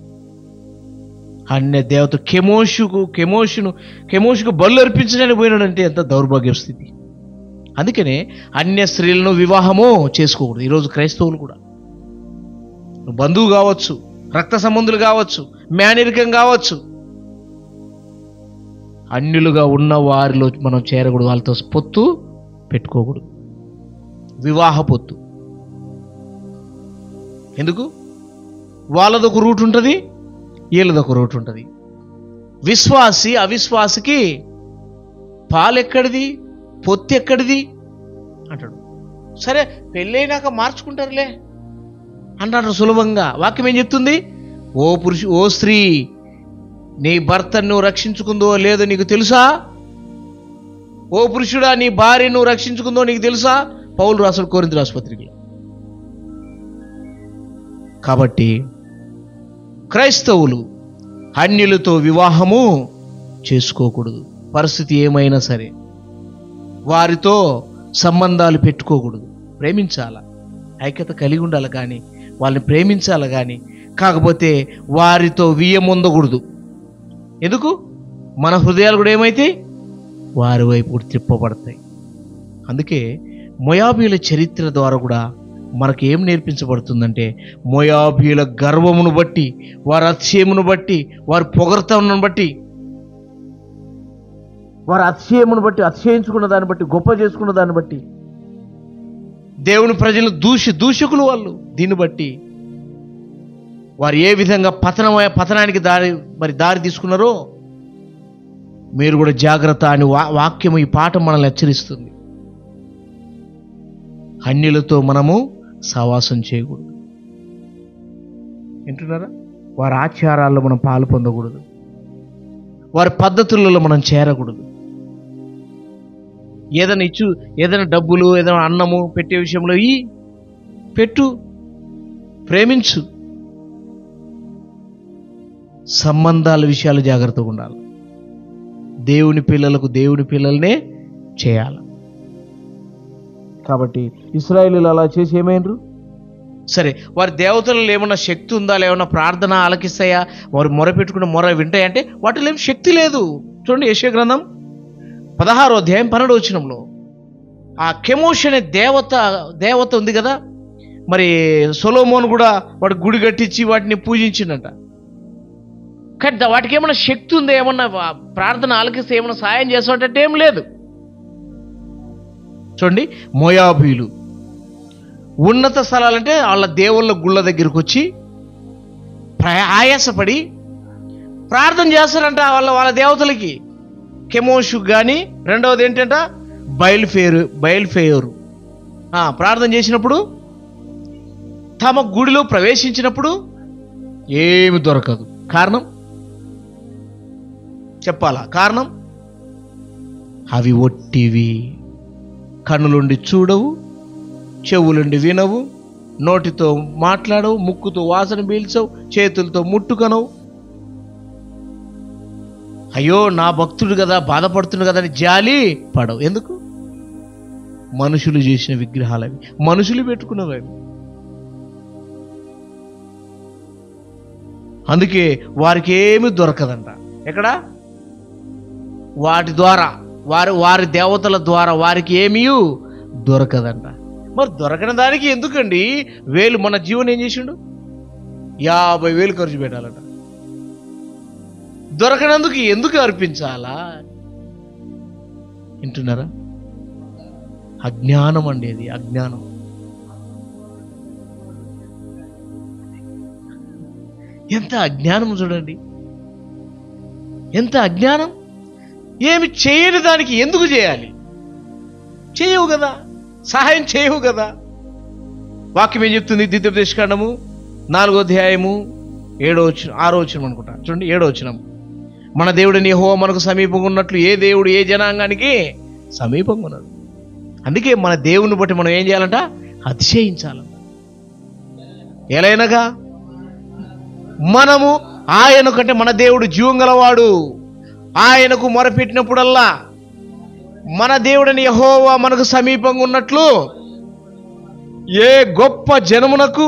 A: అన్య దేవత కెమోషుకు బలు అర్పించడానికి పోయినాడంటే ఎంత దౌర్భాగ్య స్థితి. అందుకనే అన్య స్త్రీలను వివాహము చేసుకోకూడదు. ఈరోజు క్రైస్తవులు కూడా, బంధువు కావచ్చు, రక్త సంబంధులు కావచ్చు, మేనరికం కావచ్చు, అన్యులుగా ఉన్న వారిలో మనం చేరకూడదు. వాళ్ళతో పొత్తు పెట్టుకోకూడదు. వివాహ పొత్తు ఎందుకు? వాళ్ళదొక రూట్ ఉంటుంది, వీళ్ళదొక రూట్ ఉంటుంది. విశ్వాసి అవిశ్వాసికి పాలెక్కడిది, పొత్తు ఎక్కడిది అంటాడు. సరే పెళ్ళైనాక మార్చుకుంటారులే అంటారు సులభంగా. వాక్యం ఏం చెప్తుంది? ఓ స్త్రీ, నీ భర్తను నువ్వు రక్షించుకుందో లేదో నీకు తెలుసా? ఓ పురుషుడా, నీ భార్య నువ్వు రక్షించుకుందో నీకు తెలుసా? పౌలు రాసుడు కొరింథీ రాష్ట్రపత్రికలో. కాబట్టి క్రైస్తవులు అన్యులతో వివాహము చేసుకోకూడదు. పరిస్థితి ఏమైనా సరే వారితో సంబంధాలు పెట్టుకోకూడదు. ప్రేమించాల, ఐక్యత కలిగి ఉండాలి, కానీ వాళ్ళని ప్రేమించాలి. కానీ కాకపోతే వారితో వియ్యమొందకూడదు. ఎందుకు? మన హృదయాలు కూడా ఏమైతే వారి వైపు కూడా తిప్పబడతాయి. అందుకే మోయాబీల చరిత్ర ద్వారా కూడా మనకి ఏం నేర్పించబడుతుందంటే, మోయాబీల గర్వమును బట్టి, వారి అతిశయమును బట్టి, వారి పొగర్తమును బట్టి, వారి అతిశయమును బట్టి, అతిశయించుకున్న దాన్ని బట్టి, గొప్ప చేసుకున్న దాన్ని బట్టి, దేవుని ప్రజలు దూషకులు వాళ్ళు. దీన్ని బట్టి వారు ఏ విధంగా పతనానికి దారి తీసుకున్నారో మీరు కూడా జాగ్రత్త అని వాక్యము, ఈ పాఠం మనల్ని హెచ్చరిస్తుంది. అన్యులతో మనము సహవాసం చేయకూడదు. వింటున్నారా? వారి ఆచారాల్లో మనం పాలు పొందకూడదు. వారి పద్ధతులలో మనం చేరకూడదు. ఏదైనా డబ్బులు, ఏదైనా అన్నము పెట్టే విషయంలో పెట్టు, ప్రేమించు. సంబంధాల విషయాలు జాగ్రత్తగా ఉండాలి. దేవుని పిల్లలకు దేవుని పిల్లలనే చేయాలి. కాబట్టి ఇశ్రాయేలీయులు అలా చేసి ఏమైనరు? సరే, వారి దేవతలలో ఏమన్నా శక్తి ఉందా? ఏమన్నా ప్రార్థన ఆలకిస్తాయా? వారు మొరపెట్టుకున్న మొర వింటాయంటే వాటిలో ఏం శక్తి లేదు. చూడండి, యెషయా గ్రంథం 16వ అధ్యాయం 12వ వచనంలో ఆ కెమోష్ అనే దేవత ఉంది కదా, మరి సొలొమోను కూడా వాడి గుడి కట్టించి వాటిని పూజించిండట. కానీ వాటికి ఏమన్నా శక్తి ఉందా? ఏమన్నా ప్రార్థన ఆలకిస్తే ఏమన్నా సాయం చేస్తాడంటే ఏం లేదు. చూడండి, మోయాబీలు ఉన్నత స్థలాలంటే వాళ్ళ దేవుళ్ళ గుళ్ళ దగ్గరికి వచ్చి ఆయాసపడి ప్రార్థన చేస్తారంట వాళ్ళ దేవతలకి. కెమోషు కానీ, రెండవది ఏంటంట బయల్ఫేయోరు. ప్రార్థన చేసినప్పుడు, తమ గుడిలో ప్రవేశించినప్పుడు ఏమి దొరకదు. కారణం చెప్పాలా? కారణం అవి ఒట్టివి. కన్నులుండి చూడవు, చెవులుండి వినవు, నోటితో మాట్లాడవు, ముక్కుతో వాసన పీల్చవు, చేతులతో ముట్టుకనవు. అయ్యో నా భక్తుడు కదా, బాధపడుతుడు కదా అని జాలి పడవు. ఎందుకు? మనుషులు చేసిన విగ్రహాలు అవి, మనుషులు పెట్టుకున్నవి అవి. అందుకే వారికి ఏమీ దొరకదంట. ఎక్కడ? వాటి ద్వారా, వారి దేవతల ద్వారా వారికి ఏమీ దొరకదంట. మరి దొరకని దానికి ఎందుకండి మన జీవనం ఏం చేసిండు? 50,000 ఖర్చు పెట్టాలట. దొరకనందుకు ఎందుకు అర్పించాలా? వింటున్నారా? అజ్ఞానం అండి, అది అజ్ఞానం. ఎంత అజ్ఞానం చూడండి, ఎంత అజ్ఞానం. ఏమి చేయని దానికి ఎందుకు చేయాలి? చేయవు కదా, సహాయం చేయవు కదా. వాక్యం ఏం చెప్తుంది? ద్వితీయోపదేశకాండము 4వ అధ్యాయము 6వ వచనం అనుకుంటా, చూడండి. 7వ వచనం, మన దేవుడిని యెహోవా మనకు సమీపంగా ఉన్నట్లు ఏ దేవుడు ఏ జనాంగానికి సమీపంగా ఉన్నాడు. అందుకే మన దేవుని బట్టి మనం ఏం చేయాలంట? అతిశయించాలంట. ఎలాగనగా మనము ఆయన కంటే, మన దేవుడు జీవం గలవాడు, ఆయనకు మొరపెట్టినప్పుడల్లా మన దేవుడిని యెహోవా మనకు సమీపంగా ఉన్నట్లు ఏ గొప్ప జనమునకు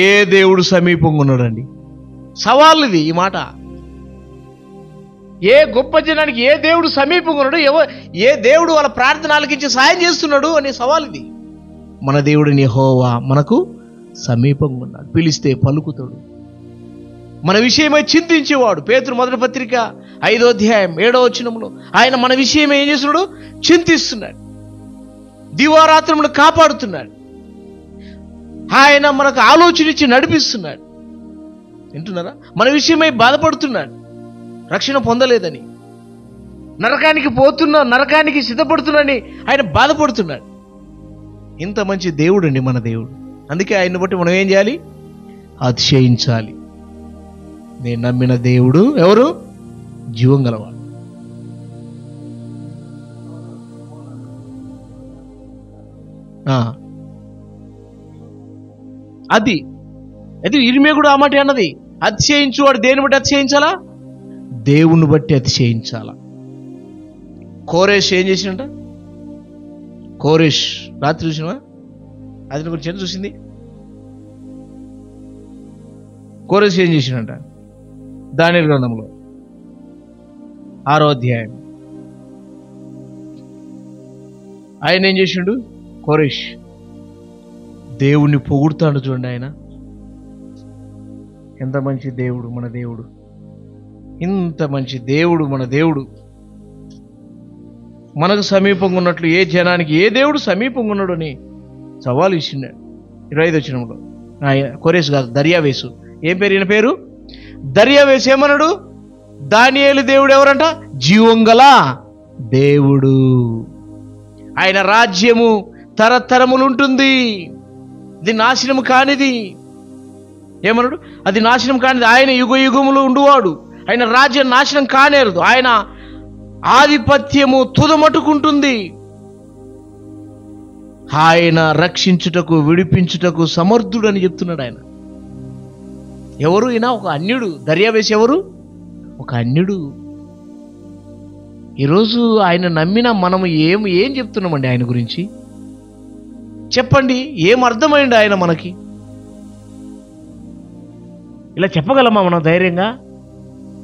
A: ఏ దేవుడు సమీపంగా ఉన్నాడండి. సవాల్ ఇది, ఈ మాట. ఏ గొప్ప జనానికి ఏ దేవుడు సమీపంగా ఉన్నాడు, ఏ దేవుడు వాళ్ళ ప్రార్థన ఆలకించి సాయం చేస్తున్నాడు అనే సవాల్ ఇది. మన దేవుడిని యెహోవా మనకు సమీపంగా ఉన్నాడు, పిలిస్తే పలుకుతాడు, మన విషయమై చింతించేవాడు. పేతురు మొదటి పత్రిక 5వ అధ్యాయం 7వ వచనంలో ఆయన మన విషయమై ఏం చేస్తున్నాడు? చింతిస్తున్నాడు, దివారాత్రములు కాపాడుతున్నాడు, ఆయన మనకు ఆలోచన ఇచ్చి నడిపిస్తున్నాడు. వింటున్నారా? మన విషయమై బాధపడుతున్నాడు, రక్షణ పొందలేదని, నరకానికి సిద్ధపడుతున్నాడని ఆయన బాధపడుతున్నాడు. ఇంత మంచి దేవుడు అండి మన దేవుడు. అందుకే ఆయన్ని బట్టి మనం ఏం చేయాలి? అతిశయించాలి. నేను నమ్మిన దేవుడు ఎవరు? జీవం గలవాడు. అది ఇరిమియా కూడా ఆ మాట అన్నది. అతిశయించువాడు దేని బట్టి అతిశయించాలా? దేవుని బట్టి అతిశయించాలా. కోరేష్ ఏం చేసినట? కోరేష్ రాత్రి చూసినవా? అది గురించి ఏం చూసింది? కోరేష్ ఏం చేసినట? దానియేలు గ్రంథంలో 6వ అధ్యాయం ఆయన ఏం చేసిండు? కోరేష్ దేవుణ్ణి పొగుడుతాడు. చూడండి, ఆయన ఎంత మంచి దేవుడు మన దేవుడు, ఇంత మంచి దేవుడు మన దేవుడు. మనకు సమీపంగా ఉన్నట్లు ఏ జనానికి ఏ దేవుడు సమీపంగా ఉన్నాడు అని సవాలు ఇచ్చినాడు. 25వ వచనంలో కోరేష్ కాదు, దర్యావేసు. ఏం పేరు ఈయన పేరు? దర్యావేసు. ఏమన్నాడు? దానియేలు దేవుడు ఎవరంట? జీవం గల దేవుడు, ఆయన రాజ్యము తరతరములు ఉంటుంది, ఇది నాశనము కానిది. ఏమన్నాడు? అది నాశనం కానిది, ఆయన యుగ యుగములు ఉండువాడు, ఆయన రాజ్యం నాశనం కానేరదు, ఆయన ఆధిపత్యము తుదమట్టుకుంటుంది, ఆయన రక్షించుటకు విడిపించుటకు సమర్థుడు అని చెప్తున్నాడు. ఆయన ఎవరు? ఈయన ఒక అన్యుడు. దర్యావేసు ఎవరు? ఒక అన్యుడు. ఈరోజు ఆయన నమ్మిన మనము ఏం చెప్తున్నామండి ఆయన గురించి? చెప్పండి, ఏం అర్థమైంది ఆయన మనకి? ఇలా చెప్పగలమా మనం ధైర్యంగా?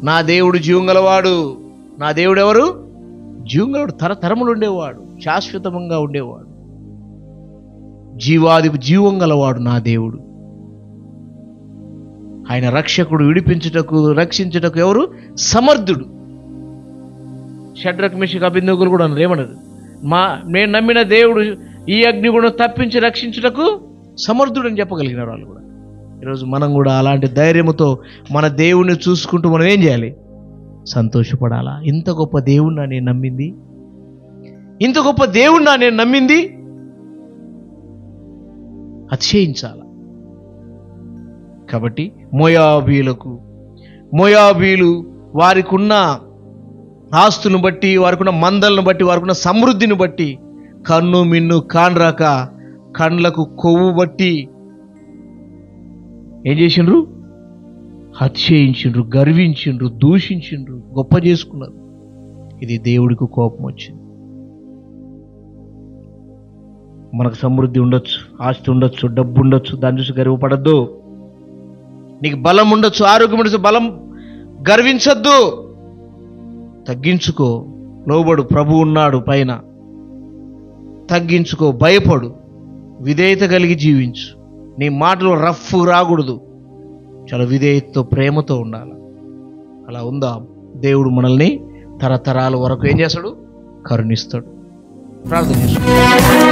A: నా దేవుడు జీవం గలవాడు. నా దేవుడు ఎవరు? జీవం గలవాడు, తరతరములు ఉండేవాడు, శాశ్వతంగా ఉండేవాడు, జీవం గలవాడు నా దేవుడు. ఆయన రక్షకుడు, విడిపించుటకు రక్షించుటకు ఎవరు? సమర్థుడు. షడ్రక్ మెషక్ అబేద్నెగోలు కూడా అన్నారు. ఏమన్నారు? నేను నమ్మిన దేవుడు ఈ అగ్నిగుణం తప్పించి రక్షించుటకు సమర్థుడు అని చెప్పగలిగినారు వాళ్ళు కూడా. ఈరోజు మనం కూడా అలాంటి ధైర్యముతో మన దేవుణ్ణి చూసుకుంటూ మనం ఏం చేయాలి? సంతోషపడాలా. ఇంత గొప్ప దేవుణ్ణి నేను నమ్మింది, ఇంత గొప్ప దేవుణ్ణి నేను నమ్మింది. అతిశయించాల. కాబట్టి మోయాబీలు వారికి ఉన్న ఆస్తులను బట్టి, వారికి ఉన్న మందలను బట్టి, వారికి ఉన్న సమృద్ధిని బట్టి కన్ను మిన్ను కానరాక కండ్లకు కొవ్వు బట్టి ఏం చేసిండ్రు? హత్యేయించిండ్రు, గర్వించిండ్రు, దూషించిండ్రు, గొప్ప చేసుకున్నారు. ఇది దేవుడికి కోపం వచ్చింది. మనకు సమృద్ధి ఉండొచ్చు, ఆస్తి ఉండొచ్చు, డబ్బు ఉండొచ్చు, దాన్ని చూసి గర్వపడద్దు. నీకు బలం ఉండొచ్చు, ఆరోగ్యం ఉండొచ్చు, బలం గర్వించద్దు. తగ్గించుకో, లోబడు, ప్రభు ఉన్నాడు పైన. తగ్గించుకో, భయపడు, విధేయత కలిగి జీవించు. నీ మాటలు రఫ్ రాకూడదు, చాలా విధేయతతో ప్రేమతో ఉండాలి. అలా ఉందా దేవుడు మనల్ని తరతరాల వరకు ఏం చేస్తాడు? కరుణిస్తాడు. ప్రార్థన చేసుకో.